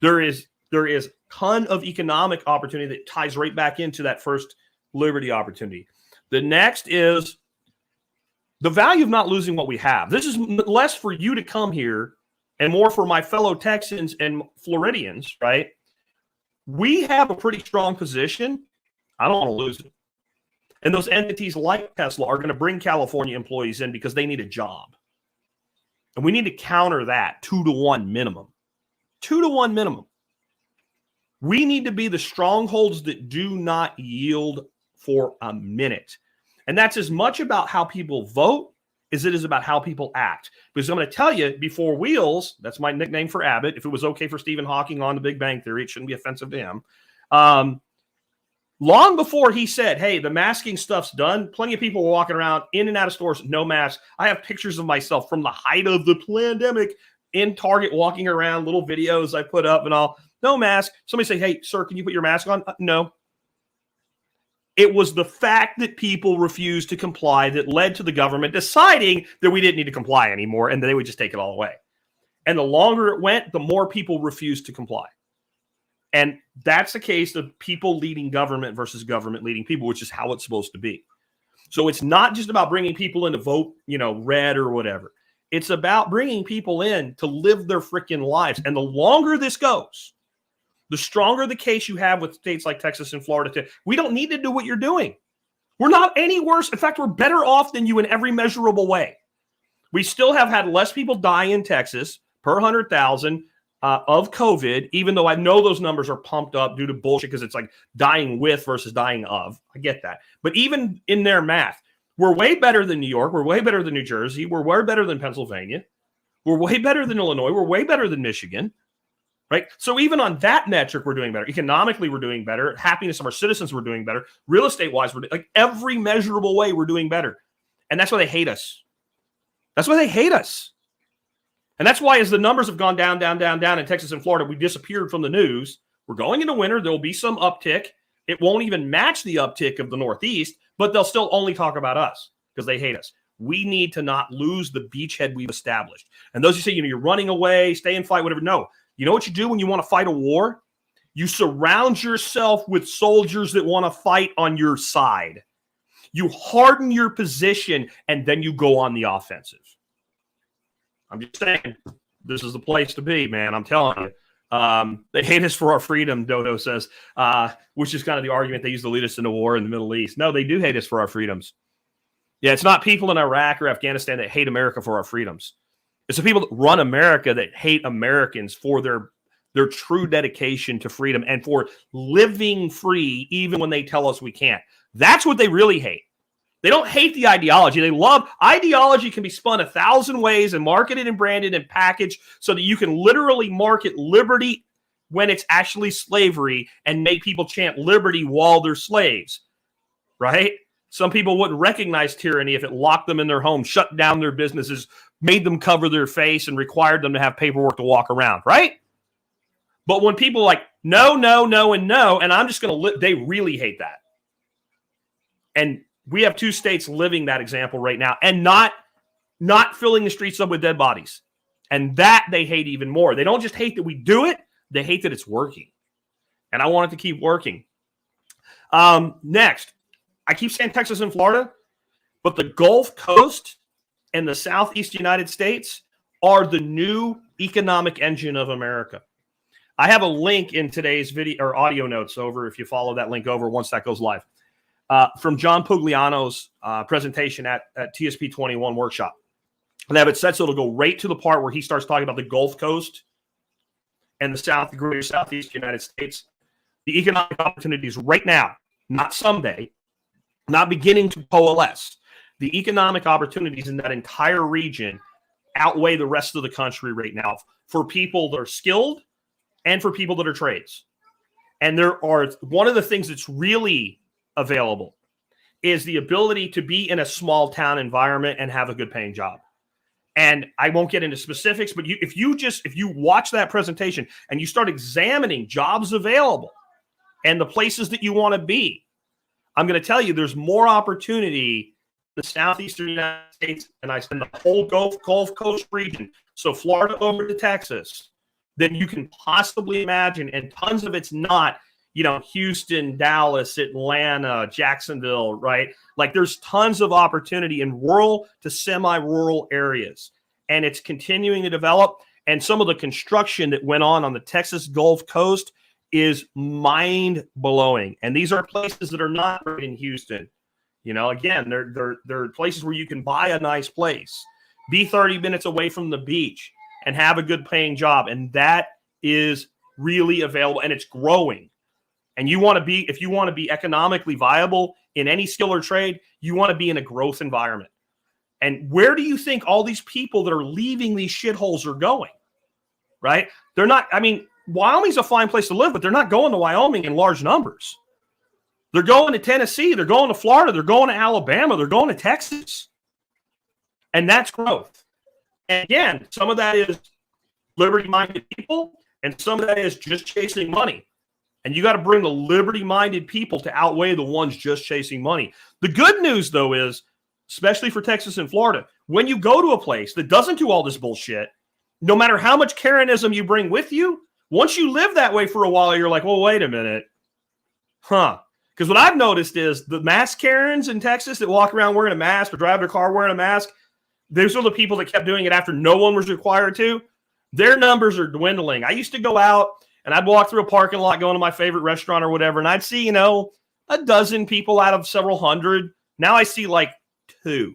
[SPEAKER 1] There is a ton of economic opportunity that ties right back into that first liberty opportunity. The next is the value of not losing what we have. This is less for you to come here and more for my fellow Texans and Floridians, right? We have a pretty strong position. I don't want to lose it. And those entities like Tesla are going to bring California employees in because they need a job. And we need to counter that 2-1 minimum. 2-1 minimum. We need to be the strongholds that do not yield for a minute. And that's as much about how people vote as it is about how people act. Because I'm going to tell you, before Wheels, that's my nickname for Abbott. If it was okay for Stephen Hawking on The Big Bang Theory, it shouldn't be offensive to him. Long before he said, hey, the masking stuff's done, plenty of people were walking around in and out of stores, no mask. I have pictures of myself from the height of the pandemic in Target walking around, little videos I put up and all. No mask. Somebody say, hey, sir, can you put your mask on? No. It was the fact that people refused to comply that led to the government deciding that we didn't need to comply anymore and that they would just take it all away. And the longer it went, the more people refused to comply. And that's the case of people leading government versus government leading people, which is how it's supposed to be. So it's not just about bringing people in to vote, red or whatever. It's about bringing people in to live their freaking lives. And the longer this goes, the stronger the case you have with states like Texas and Florida. We don't need to do what you're doing. We're not any worse. In fact, we're better off than you in every measurable way. We still have had less people die in Texas per 100,000 of COVID, even though I know those numbers are pumped up due to bullshit because it's like dying with versus dying of. I get that. But even in their math, we're way better than New York. We're way better than New Jersey. We're way better than Pennsylvania. We're way better than Illinois. We're way better than Michigan. Right? So even on that metric, we're doing better. Economically, we're doing better. Happiness of our citizens, we're doing better. Real estate-wise, we're like every measurable way, we're doing better. And that's why they hate us. That's why they hate us. And that's why as the numbers have gone down in Texas and Florida, we disappeared from the news. We're going into winter. There will be some uptick. It won't even match the uptick of the Northeast, but they'll still only talk about us because they hate us. We need to not lose the beachhead we've established. And those who say, you're running away, stay and fight, whatever. No. You know what you do when you want to fight a war? You surround yourself with soldiers that want to fight on your side. You harden your position, and then you go on the offensive. I'm just saying, this is the place to be, man. I'm telling you. They hate us for our freedom, Dodo says, which is kind of the argument they use to lead us into war in the Middle East. No, they do hate us for our freedoms. Yeah, it's not people in Iraq or Afghanistan that hate America for our freedoms. It's the people that run America that hate Americans for their true dedication to freedom and for living free even when they tell us we can't. That's what they really hate. They don't hate the ideology. They love ideology can be spun 1,000 ways and marketed and branded and packaged so that you can literally market liberty when it's actually slavery and make people chant liberty while they're slaves, right? Some people wouldn't recognize tyranny if it locked them in their home, shut down their businesses, made them cover their face, and required them to have paperwork to walk around, right? But when people are like, no, and I'm just going to they really hate that. And we have 2 states living that example right now and not filling the streets up with dead bodies. And that they hate even more. They don't just hate that we do it, they hate that it's working. And I want it to keep working. Next, I keep saying Texas and Florida, but the Gulf Coast and the Southeast United States are the new economic engine of America. I have a link in today's video or audio notes over if you follow that link over once that goes live from John Pugliano's presentation at TSP 21 workshop. And I have it set so it'll go right to the part where he starts talking about the Gulf Coast and the greater Southeast United States. The economic opportunities right now, not someday, not beginning to coalesce. The economic opportunities in that entire region outweigh the rest of the country right now for people that are skilled and for people that are trades. And one of the things that's really available is the ability to be in a small town environment and have a good paying job. And I won't get into specifics, but if you watch that presentation and you start examining jobs available and the places that you want to be, I'm going to tell you there's more opportunity in the southeastern United States, and I spend the whole Gulf Coast region, so Florida over to Texas, than you can possibly imagine. And tons of it's not, Houston, Dallas, Atlanta, Jacksonville, right? Like there's tons of opportunity in rural to semi-rural areas, and it's continuing to develop. And some of the construction that went on the Texas Gulf Coast is mind-blowing. And these are places that are not right in Houston. Again, they're places where you can buy a nice place, be 30 minutes away from the beach, and have a good paying job. And that is really available, and it's growing. And if you want to be economically viable in any skill or trade, you want to be in a growth environment. And where do you think all these people that are leaving these shitholes are going? Right? They're not, Wyoming's a fine place to live, but they're not going to Wyoming in large numbers. They're going to Tennessee. They're going to Florida. They're going to Alabama. They're going to Texas. And that's growth. And again, some of that is liberty-minded people, and some of that is just chasing money. And you got to bring the liberty-minded people to outweigh the ones just chasing money. The good news, though, is, especially for Texas and Florida, when you go to a place that doesn't do all this bullshit, no matter how much Karenism you bring with you, once you live that way for a while, you're like, well, wait a minute. Because what I've noticed is the mass Karens in Texas that walk around wearing a mask or drive their car wearing a mask, those are the people that kept doing it after no one was required to. Their numbers are dwindling. I used to go out and I'd walk through a parking lot going to my favorite restaurant or whatever, and I'd see, a dozen people out of several hundred. Now I see like 2.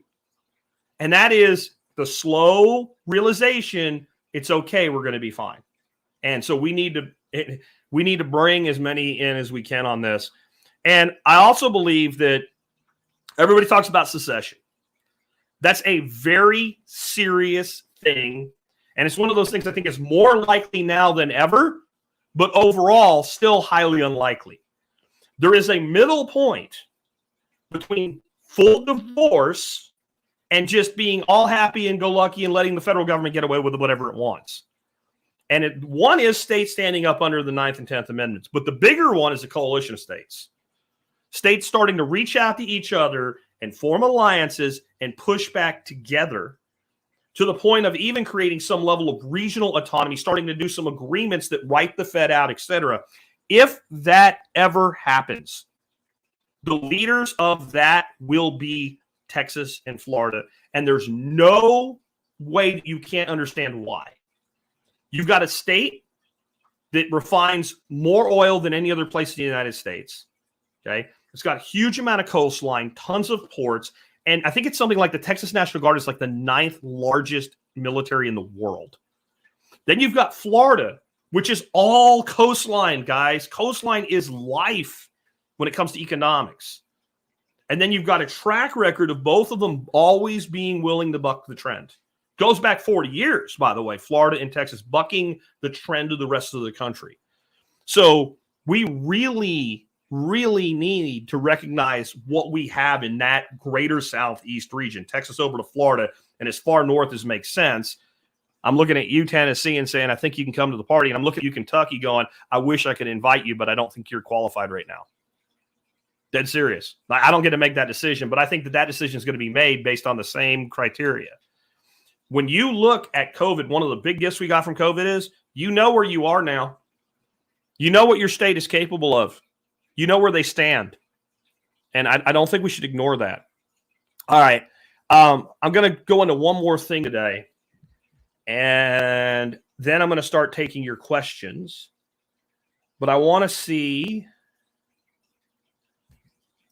[SPEAKER 1] And that is the slow realization it's okay, we're going to be fine. And so we need to bring as many in as we can on this. And I also believe that everybody talks about secession. That's a very serious thing. And it's one of those things I think is more likely now than ever, but overall still highly unlikely. There is a middle point between full divorce and just being all happy and go lucky and letting the federal government get away with whatever it wants. And one is states standing up under the 9th and 10th Amendments. But the bigger one is a coalition of states. States starting to reach out to each other and form alliances and push back together to the point of even creating some level of regional autonomy, starting to do some agreements that wipe the Fed out, etc. If that ever happens, the leaders of that will be Texas and Florida. And there's no way that you can't understand why. You've got a state that refines more oil than any other place in the United States. Okay. It's got a huge amount of coastline, tons of ports. And I think it's something like the Texas National Guard is like the 9th largest military in the world. Then you've got Florida, which is all coastline, guys. Coastline is life when it comes to economics. And then you've got a track record of both of them always being willing to buck the trend. Goes back 40 years, by the way, Florida and Texas bucking the trend of the rest of the country. So we really need to recognize what we have in that greater Southeast region, Texas over to Florida, and as far north as makes sense. I'm looking at you, Tennessee, and saying, I think you can come to the party. And I'm looking at you, Kentucky, going, I wish I could invite you, but I don't think you're qualified right now. Dead serious. I don't get to make that decision, but I think that decision is going to be made based on the same criteria. When you look at COVID, one of the big gifts we got from COVID is you know where you are now. You know what your state is capable of. You know where they stand. And I don't think we should ignore that. All right. I'm going to go into one more thing today. And then I'm going to start taking your questions. But I want to see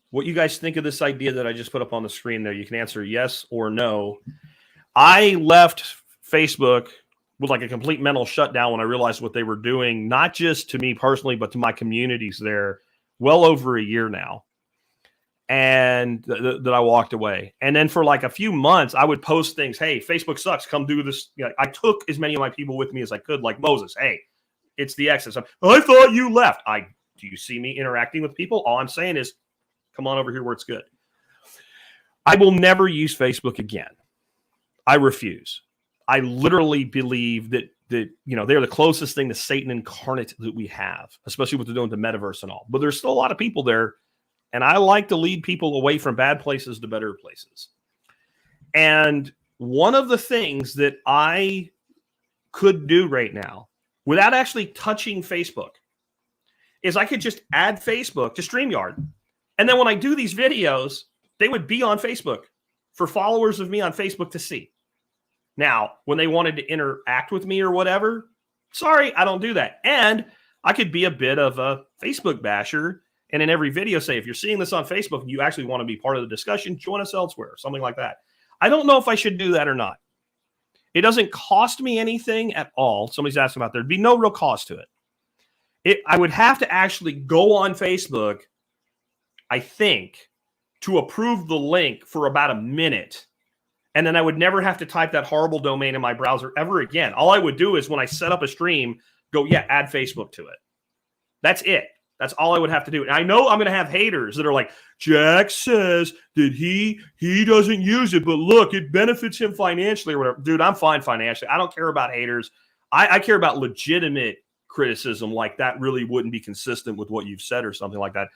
[SPEAKER 1] what you guys think of this idea that I just put up on the screen there. You can answer yes or no. I left Facebook with like a complete mental shutdown when I realized what they were doing, not just to me personally, but to my communities there, well over a year now. And that I walked away. And then for like a few months, I would post things. Hey, Facebook sucks. Come do this. I took as many of my people with me as I could, like Moses. Hey, it's the exit. I thought you left. Do you see me interacting with people? All I'm saying is, come on over here where it's good. I will never use Facebook again. I refuse. I literally believe that they're the closest thing to Satan incarnate that we have, especially what they're doing to metaverse and all. But there's still a lot of people there, and I like to lead people away from bad places to better places. And one of the things that I could do right now, without actually touching Facebook, is I could just add Facebook to StreamYard. And then when I do these videos, they would be on Facebook for followers of me on Facebook to see. Now, when they wanted to interact with me or whatever, sorry, I don't do that. And I could be a bit of a Facebook basher and in every video say, if you're seeing this on Facebook and you actually want to be part of the discussion, join us elsewhere, something like that. I don't know if I should do that or not. It doesn't cost me anything at all. Somebody's asking about there'd be no real cost to it. I would have to actually go on Facebook, I think, to approve the link for about a minute. And then I would never have to type that horrible domain in my browser ever again. All I would do is when I set up a stream, go, add Facebook to it. That's it. That's all I would have to do. And I know I'm going to have haters that are like, Jack says that he doesn't use it, but look, it benefits him financially or whatever. Dude, I'm fine financially. I don't care about haters. I care about legitimate criticism, like that really wouldn't be consistent with what you've said or something like that.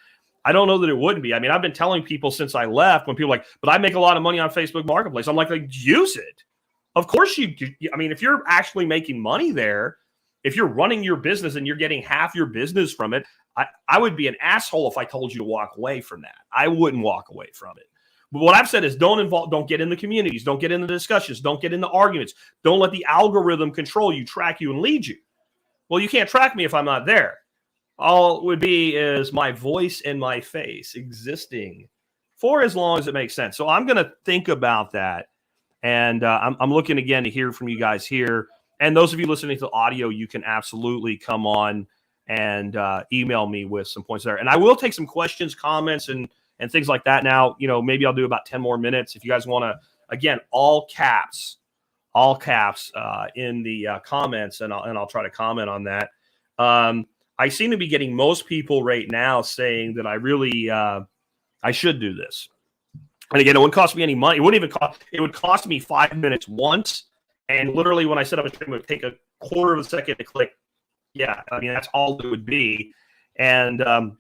[SPEAKER 1] I don't know that it wouldn't be. I mean, I've been telling people since I left, when people are like, but I make a lot of money on Facebook Marketplace. I'm like, use it. Of course you do. I mean, if you're actually making money there, if you're running your business and you're getting half your business from it, I would be an asshole if I told you to walk away from that. I wouldn't walk away from it. But what I've said is don't get in the communities, don't get in the discussions, don't get in the arguments. Don't let the algorithm control you, track you, and lead you. Well, you can't track me if I'm not there. All it would be is my voice and my face existing for as long as it makes sense. So I'm going to think about that. And I'm looking again to hear from you guys here. And those of you listening to audio, you can absolutely come on and email me with some points there. And I will take some questions, comments, and things like that. Now, maybe I'll do about 10 more minutes. If you guys want to, again, all caps in the comments, and I'll try to comment on that. I seem to be getting most people right now saying that I really, I should do this. And again, it wouldn't cost me any money. It wouldn't even cost, it would cost me 5 minutes once. And literally when I set up a stream, it would take a quarter of a second to click. Yeah, I mean, that's all it would be. And I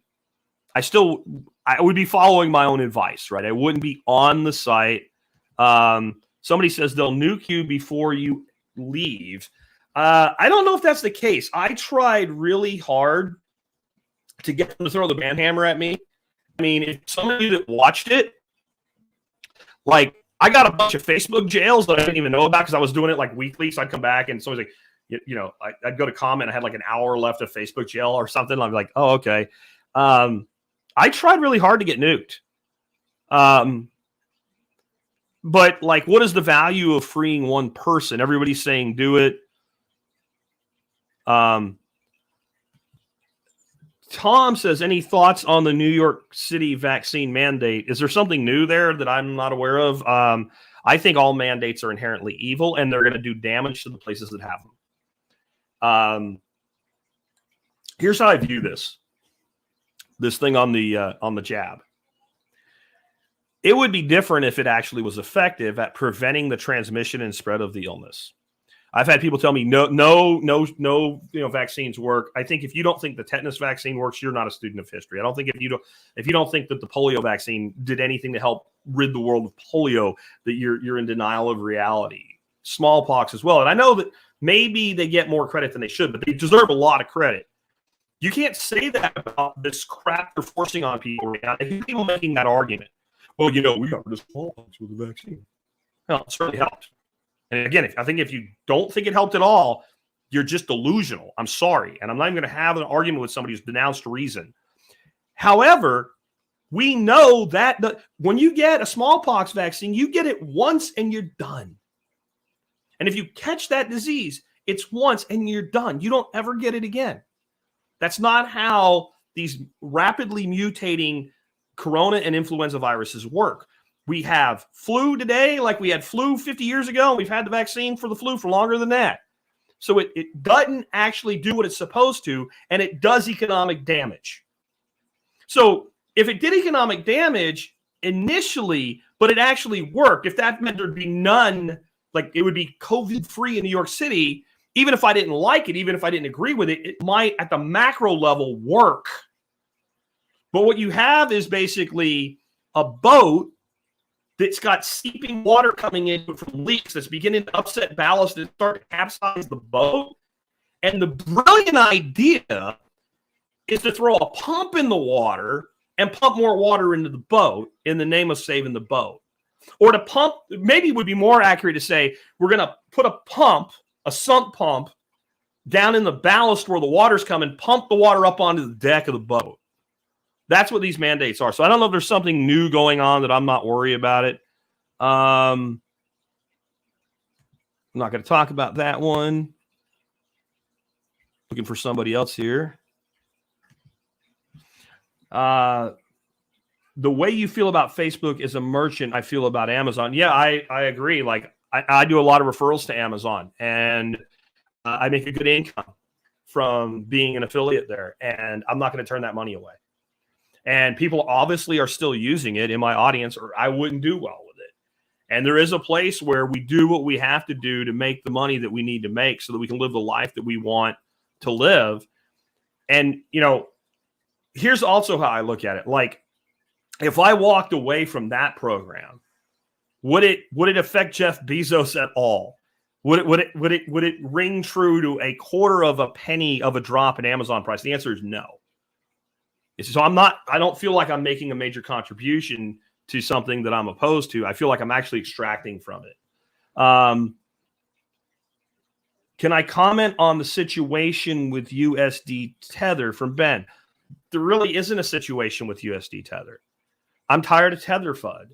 [SPEAKER 1] would be following my own advice, right? I wouldn't be on the site. Somebody says they'll nuke you before you leave. I don't know if that's the case. I tried really hard to get them to throw the ban hammer at me. I mean, if some of you that watched it, like, I got a bunch of Facebook jails that I didn't even know about because I was doing it like weekly. So I'd come back and somebody's like, I'd go to comment. I had like an hour left of Facebook jail or something. I'm like, oh, okay. I tried really hard to get nuked. But like, what is the value of freeing one person? Everybody's saying do it. Tom says, any thoughts on the New York City vaccine mandate? Is there something new there that I'm not aware of? I think all mandates are inherently evil, and they're going to do damage to the places that have them. Here's how I view this thing on the jab. It would be different if it actually was effective at preventing the transmission and spread of the illness. I've had people tell me no, vaccines work. I think if you don't think the tetanus vaccine works, you're not a student of history. I don't think if you don't think that the polio vaccine did anything to help rid the world of polio, that you're in denial of reality. Smallpox as well. And I know that maybe they get more credit than they should, but they deserve a lot of credit. You can't say that about this crap they're forcing on people right now. I hear people making that argument. Well, we got rid of smallpox with the vaccine. Well, it certainly helped. And again, I think if you don't think it helped at all, you're just delusional. I'm sorry. And I'm not even going to have an argument with somebody who's denounced reason. However, we know that when you get a smallpox vaccine, you get it once and you're done. And if you catch that disease, it's once and you're done. You don't ever get it again. That's not how these rapidly mutating corona and influenza viruses work. We have flu today like we had flu 50 years ago. We've had the vaccine for the flu for longer than that. So it doesn't actually do what it's supposed to, and it does economic damage. So if it did economic damage initially, but it actually worked, if that meant there'd be none, like it would be COVID-free in New York City, even if I didn't like it, even if I didn't agree with it, it might at the macro level work. But what you have is basically a boat that's got seeping water coming in from leaks that's beginning to upset ballast and start to capsize the boat. And the brilliant idea is to throw a pump in the water and pump more water into the boat in the name of saving the boat. Or to pump, maybe it would be more accurate to say, we're going to put a pump, a sump pump, down in the ballast where the water's coming, pump the water up onto the deck of the boat. That's what these mandates are. So I don't know if there's something new going on that I'm not worried about it. I'm not going to talk about that one. Looking for somebody else here. The way you feel about Facebook as a merchant, I feel about Amazon. Yeah, I agree. Like I do a lot of referrals to Amazon, and I make a good income from being an affiliate there, and I'm not going to turn that money away. And people obviously are still using it in my audience, or I wouldn't do well with it. And there is a place where we do what we have to do to make the money that we need to make so that we can live the life that we want to live. And, you know, here's also how I look at it. Like, if I walked away from that program, would it affect Jeff Bezos at all? Would it ring true to a quarter of a penny of a drop in Amazon price? The answer is no. So I don't feel like I'm making a major contribution to something that I'm opposed to. I feel like I'm actually extracting from it. Can I comment on the situation with USD Tether from Ben? There really isn't a situation with USD Tether. I'm tired of Tether FUD.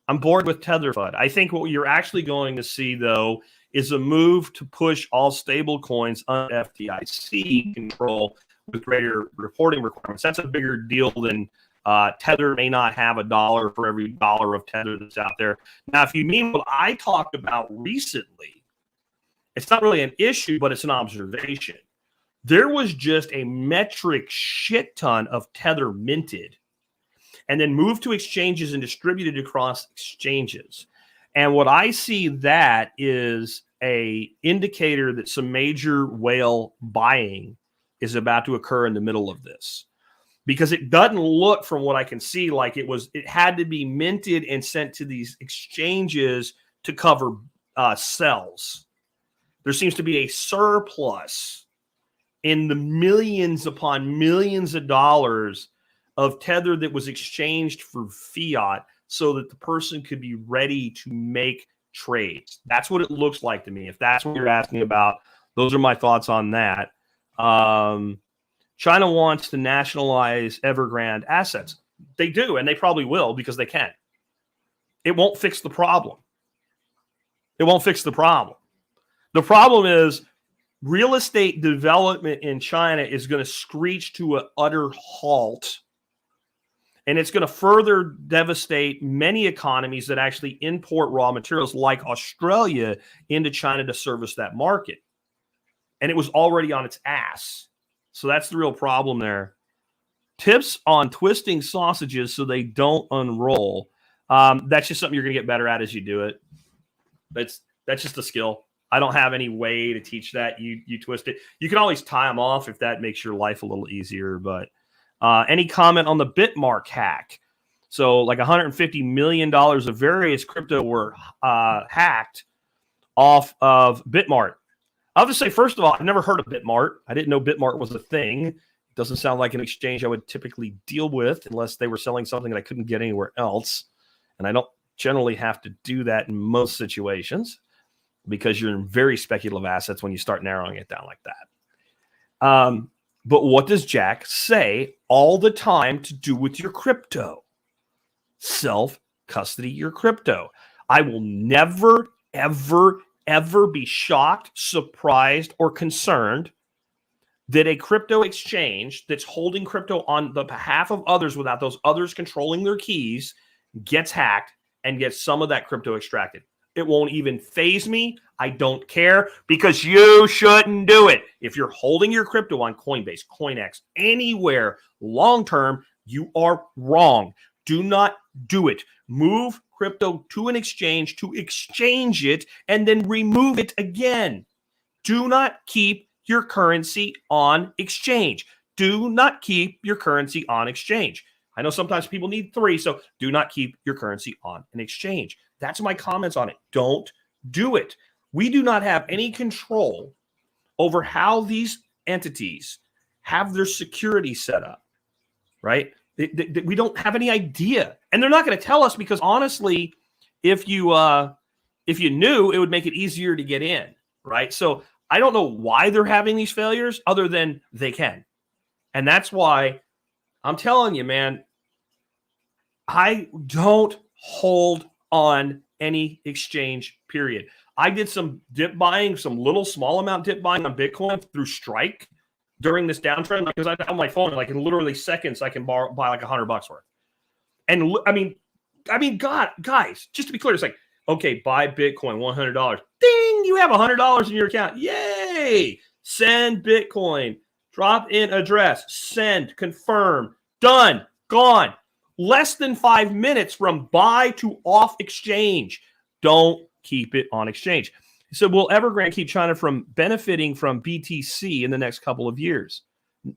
[SPEAKER 1] I'm bored with Tether FUD. I think what you're actually going to see, though, is a move to push all stable coins under FDIC control with greater reporting requirements. That's a bigger deal than Tether may not have $1 for every dollar of Tether that's out there. Now, if you mean what I talked about recently, it's not really an issue, but it's an observation. There was just a metric shit ton of Tether minted and then moved to exchanges and distributed across exchanges. And what I see that is a indicator that some major whale buying is about to occur in the middle of this, because it doesn't look, from what I can see, like it had to be minted and sent to these exchanges to cover sells. There seems to be a surplus in the millions upon millions of dollars of Tether that was exchanged for fiat so that the person could be ready to make trades. That's what it looks like to me. If that's what you're asking about, those are my thoughts on that. China wants to nationalize Evergrande assets. They do, and they probably will, because they can. It won't fix the problem. It won't fix the problem. The problem is real estate development in China is going to screech to an utter halt. And it's going to further devastate many economies that actually import raw materials, like Australia, into China to service that market. And it was already on its ass. So that's the real problem there. Tips on twisting sausages so they don't unroll. That's just something you're going to get better at as you do it. That's just a skill. I don't have any way to teach that. You twist it. You can always tie them off if that makes your life a little easier. But any comment on the Bitmark hack? So like $150 million of various crypto were hacked off of Bitmart. I'll just say, first of all, I've never heard of Bitmart. I didn't know Bitmart was a thing. It doesn't sound like an exchange I would typically deal with unless they were selling something that I couldn't get anywhere else. And I don't generally have to do that in most situations, because you're in very speculative assets when you start narrowing it down like that. But what does Jack say all the time to do with your crypto? Self-custody your crypto. I will never, ever, ever be shocked, surprised, or concerned that a crypto exchange that's holding crypto on the behalf of others without those others controlling their keys gets hacked and gets some of that crypto extracted. It won't even faze me. I don't care, because you shouldn't do it. If you're holding your crypto on Coinbase, CoinEx, anywhere long-term, you are wrong. Do not do it. Move crypto to an exchange to exchange it and then remove it again. Do not keep your currency on exchange. Do not keep your currency on exchange. I know sometimes people need 3, so do not keep your currency on an exchange. That's my comments on it. Don't do it. We do not have any control over how these entities have their security set up, right? We don't have any idea. And they're not going to tell us, because honestly, if you knew, it would make it easier to get in, right? So I don't know why they're having these failures other than they can. And that's why I'm telling you, man, I don't hold on any exchange, period. I did some dip buying, some little small amount dip buying on Bitcoin through Strike during this downtrend, because I have my phone, like in literally seconds, I can buy like $100 worth. And I mean, God, guys, just to be clear, it's like, okay, buy Bitcoin, $100. Ding, you have $100 in your account. Yay! Send Bitcoin. Drop in address. Send. Confirm. Done. Gone. Less than 5 minutes from buy to off exchange. Don't keep it on exchange. He said, will Evergrande keep China from benefiting from BTC in the next couple of years?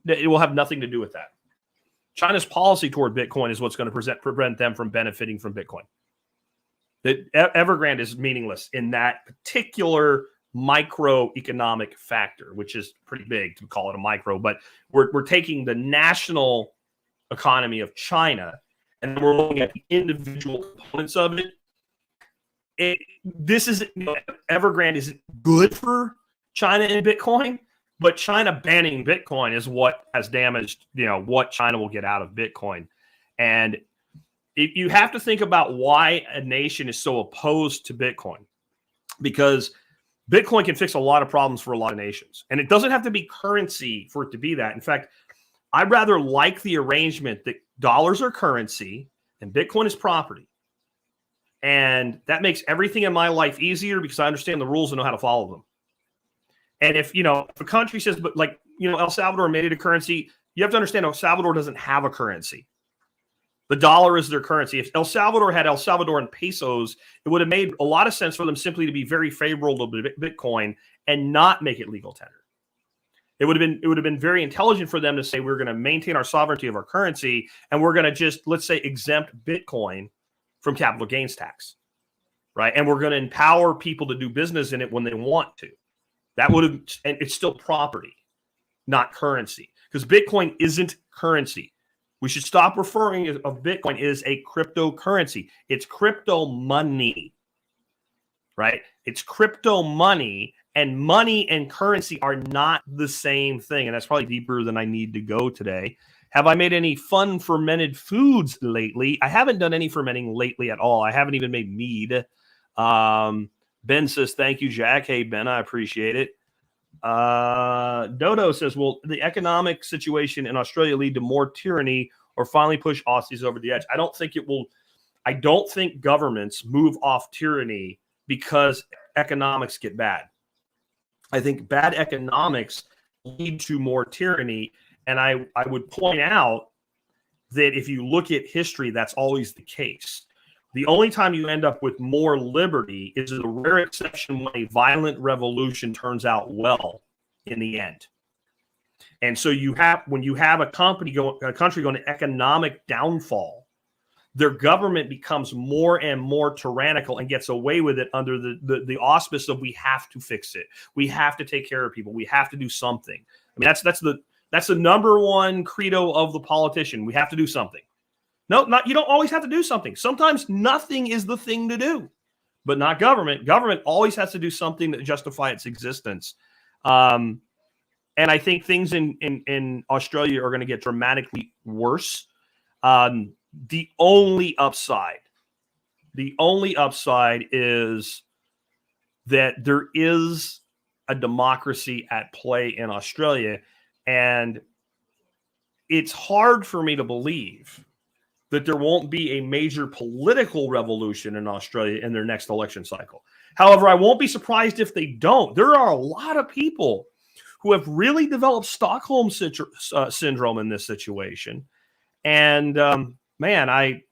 [SPEAKER 1] It will have nothing to do with that. China's policy toward Bitcoin is what's going to prevent them from benefiting from Bitcoin. That Evergrande is meaningless in that particular microeconomic factor, which is pretty big to call it a micro, but we're taking the national economy of China and we're looking at the individual components of it. Evergrande isn't good for China and Bitcoin, but China banning Bitcoin is what has damaged, what China will get out of Bitcoin. And you have to think about why a nation is so opposed to Bitcoin, because Bitcoin can fix a lot of problems for a lot of nations. And it doesn't have to be currency for it to be that. In fact, I rather like the arrangement that dollars are currency and Bitcoin is property. And that makes everything in my life easier because I understand the rules and know how to follow them. And if a country says, but El Salvador made it a currency, you have to understand El Salvador doesn't have a currency. The dollar is their currency. If El Salvador had El Salvadoran pesos, it would have made a lot of sense for them simply to be very favorable to Bitcoin and not make it legal tender. It would have been very intelligent for them to say, we're going to maintain our sovereignty of our currency and we're going to just, let's say, exempt Bitcoin from capital gains tax, right? And we're going to empower people to do business in it when they want to. That would have, and it's still property, not currency, because Bitcoin isn't currency. We should stop referring to Bitcoin as a cryptocurrency. It's crypto money, right? It's crypto money, and money and currency are not the same thing. And that's probably deeper than I need to go today. Have I made any fun fermented foods lately? I haven't done any fermenting lately at all. I haven't even made mead. Ben says, thank you, Jack. Hey, Ben, I appreciate it. Dodo says, will the economic situation in Australia lead to more tyranny or finally push Aussies over the edge? I don't think it will. I don't think governments move off tyranny because economics get bad. I think bad economics lead to more tyranny. And I would point out that if you look at history, that's always the case. The only time you end up with more liberty is a rare exception when a violent revolution turns out well in the end. And so when you have a country going to economic downfall, their government becomes more and more tyrannical and gets away with it under the auspice of we have to fix it. We have to take care of people. We have to do something. I mean, that's the number one credo of the politician. We have to do something. No, you don't always have to do something. Sometimes nothing is the thing to do, but not government. Government always has to do something to justify its existence. And I think things in Australia are going to get dramatically worse. The only upside is that there is a democracy at play in Australia. And it's hard for me to believe that there won't be a major political revolution in Australia in their next election cycle. However, I won't be surprised if they don't. There are a lot of people who have really developed Stockholm syndrome in this situation. And man, I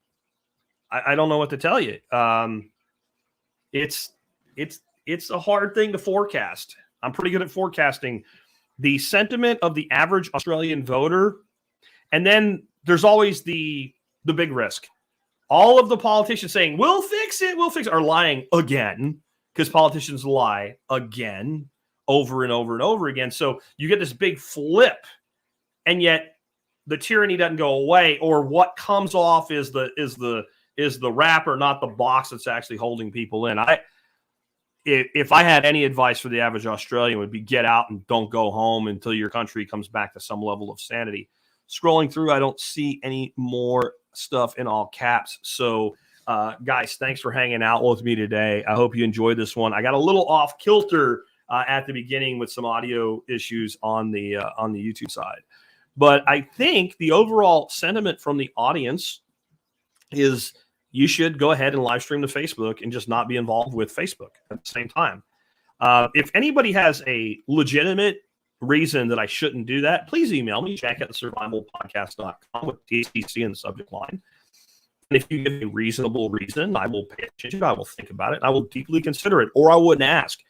[SPEAKER 1] don't know what to tell you. It's a hard thing to forecast. I'm pretty good at forecasting the sentiment of the average Australian voter. And then there's always the big risk. All of the politicians saying, we'll fix it, are lying again, because politicians lie again, over and over and over again. So you get this big flip, and yet the tyranny doesn't go away, or what comes off is the wrapper, not the box that's actually holding people in. If I had any advice for the average Australian, it would be get out and don't go home until your country comes back to some level of sanity. Scrolling through, I don't see any more stuff in all caps. So, guys, thanks for hanging out with me today. I hope you enjoyed this one. I got a little off kilter at the beginning with some audio issues on the YouTube side, but I think the overall sentiment from the audience is you should go ahead and live stream to Facebook and just not be involved with Facebook at the same time. If anybody has a legitimate reason that I shouldn't do that, please email me, jack@thesurvivalpodcast.com with TCC in the subject line. And if you give a reasonable reason, I will pay attention. I will think about it. I will deeply consider it, or I wouldn't ask.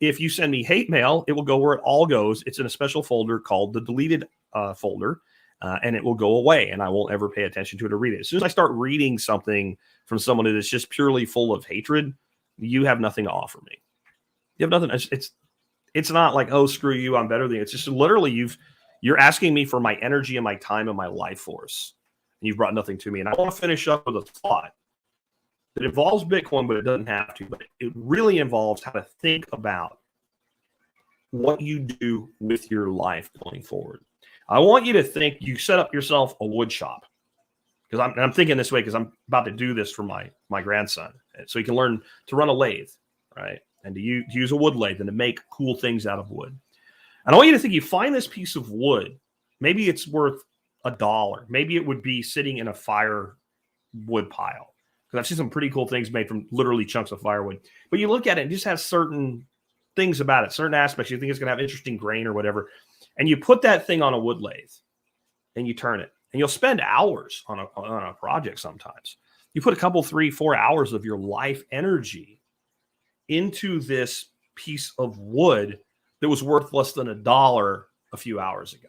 [SPEAKER 1] If you send me hate mail, it will go where it all goes. It's in a special folder called the deleted folder, and it will go away, and I won't ever pay attention to it or read it. As soon as I start reading something from someone that is just purely full of hatred, you have nothing to offer me. You have nothing. It's not like, oh, screw you, I'm better than you. It's just literally you're asking me for my energy and my time and my life force, and you've brought nothing to me. And I want to finish up with a thought that involves Bitcoin, but it doesn't have to. But it really involves how to think about what you do with your life going forward. I want you to think you set up yourself a wood shop, because I'm thinking this way because I'm about to do this for my grandson, so he can learn to run a lathe, right, and to use a wood lathe and to make cool things out of wood. And I want you to think you find this piece of wood. Maybe it's worth $1. Maybe it would be sitting in a firewood pile. Because I've seen some pretty cool things made from literally chunks of firewood. But you look at it and it just has certain things about it, certain aspects. You think it's going to have interesting grain or whatever. And you put that thing on a wood lathe and you turn it. And you'll spend hours on a project sometimes. You put a couple, 3, 4 hours of your life energy into this piece of wood that was worth less than $1 a few hours ago.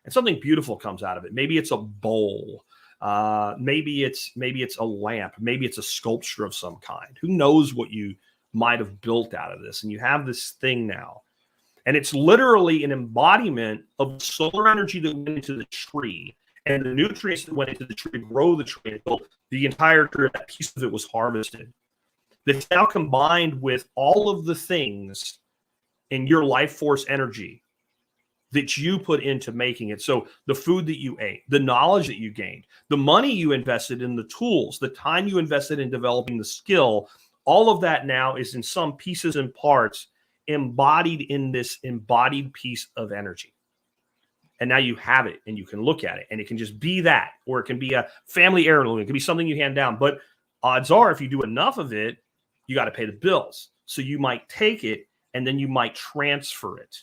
[SPEAKER 1] And something beautiful comes out of it. Maybe it's a bowl. Maybe it's a lamp. Maybe it's a sculpture of some kind. Who knows what you might have built out of this? And you have this thing now. And it's literally an embodiment of the solar energy that went into the tree and the nutrients that went into the tree to grow the tree until the entire that piece of it was harvested. That's now combined with all of the things in your life force energy that you put into making it. So the food that you ate, the knowledge that you gained, the money you invested in the tools, the time you invested in developing the skill, all of that now is in some pieces and parts embodied in this embodied piece of energy. And now you have it and you can look at it and it can just be that, or it can be a family heirloom. It can be something you hand down. But odds are if you do enough of it, you got to pay the bills. So you might take it and then you might transfer it.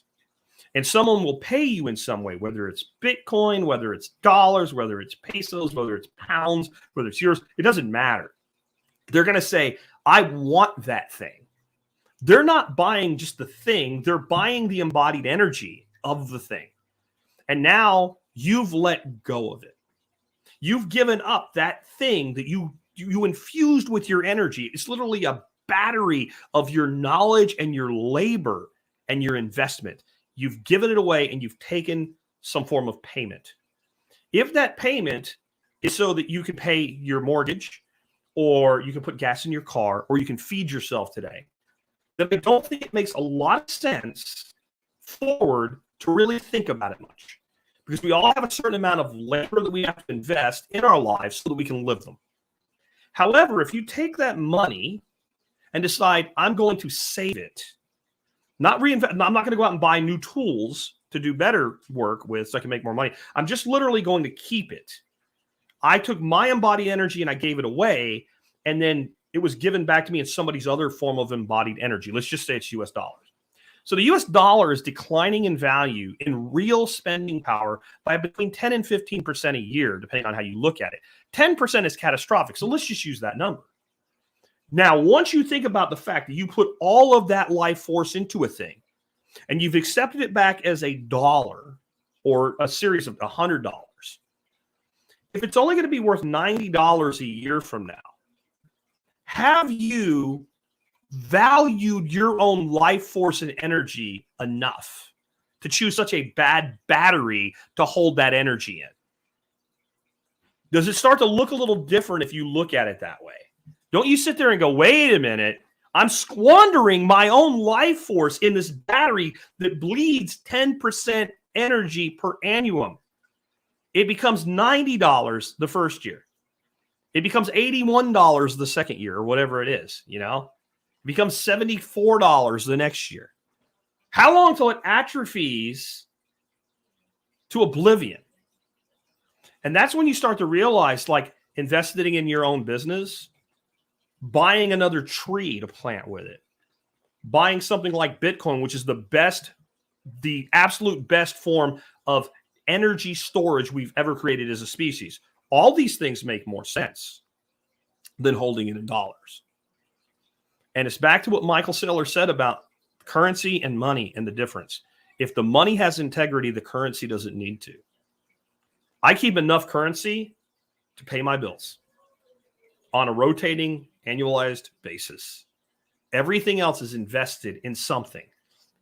[SPEAKER 1] And someone will pay you in some way, whether it's Bitcoin, whether it's dollars, whether it's pesos, whether it's pounds, whether it's euros. It doesn't matter. They're going to say, I want that thing. They're not buying just the thing. They're buying the embodied energy of the thing. And now you've let go of it. You've given up that thing that you infused with your energy. It's literally a battery of your knowledge and your labor and your investment. You've given it away and you've taken some form of payment. If that payment is so that you can pay your mortgage, or you can put gas in your car, or you can feed yourself today, then I don't think it makes a lot of sense forward to really think about it much. Because we all have a certain amount of labor that we have to invest in our lives so that we can live them. However, if you take that money and decide, I'm going to save it, not reinvest. I'm not going to go out and buy new tools to do better work with so I can make more money. I'm just literally going to keep it. I took my embodied energy and I gave it away, and then it was given back to me in somebody's other form of embodied energy. Let's just say it's US dollars. So the US dollar is declining in value in real spending power by between 10 and 15% a year, depending on how you look at it. 10% is catastrophic. So let's just use that number. Now, once you think about the fact that you put all of that life force into a thing and you've accepted it back as $1 or a series of $100, if it's only going to be worth $90 a year from now, have you valued your own life force and energy enough to choose such a bad battery to hold that energy in? Does it start to look a little different if you look at it that way? Don't you sit there and go, wait a minute, I'm squandering my own life force in this battery that bleeds 10% energy per annum. It becomes $90 the first year. It becomes $81 the second year, or whatever it is, you know? It becomes $74 the next year. How long till it atrophies to oblivion? And that's when you start to realize, like, investing in your own business, buying another tree to plant with it, buying something like Bitcoin, which is the absolute best form of energy storage we've ever created as a species. All these things make more sense than holding it in dollars. And it's back to what Michael Saylor said about Currency and money and the difference. If the money has integrity, the currency doesn't need to. I keep enough currency to pay my bills on a rotating, annualized basis. Everything else is invested in something.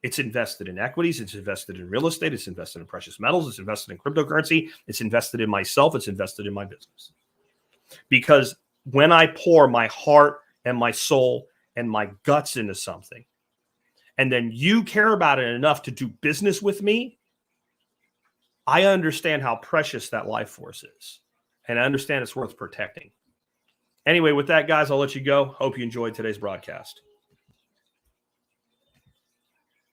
[SPEAKER 1] It's invested in equities. It's invested in real estate. It's invested in precious metals. It's invested in cryptocurrency. It's invested in myself. It's invested in my business. Because when I pour my heart and my soul and my guts into something, and then you care about it enough to do business with me, I understand how precious that life force is. And I understand it's worth protecting. Anyway, with that, guys, I'll let you go. Hope you enjoyed today's broadcast.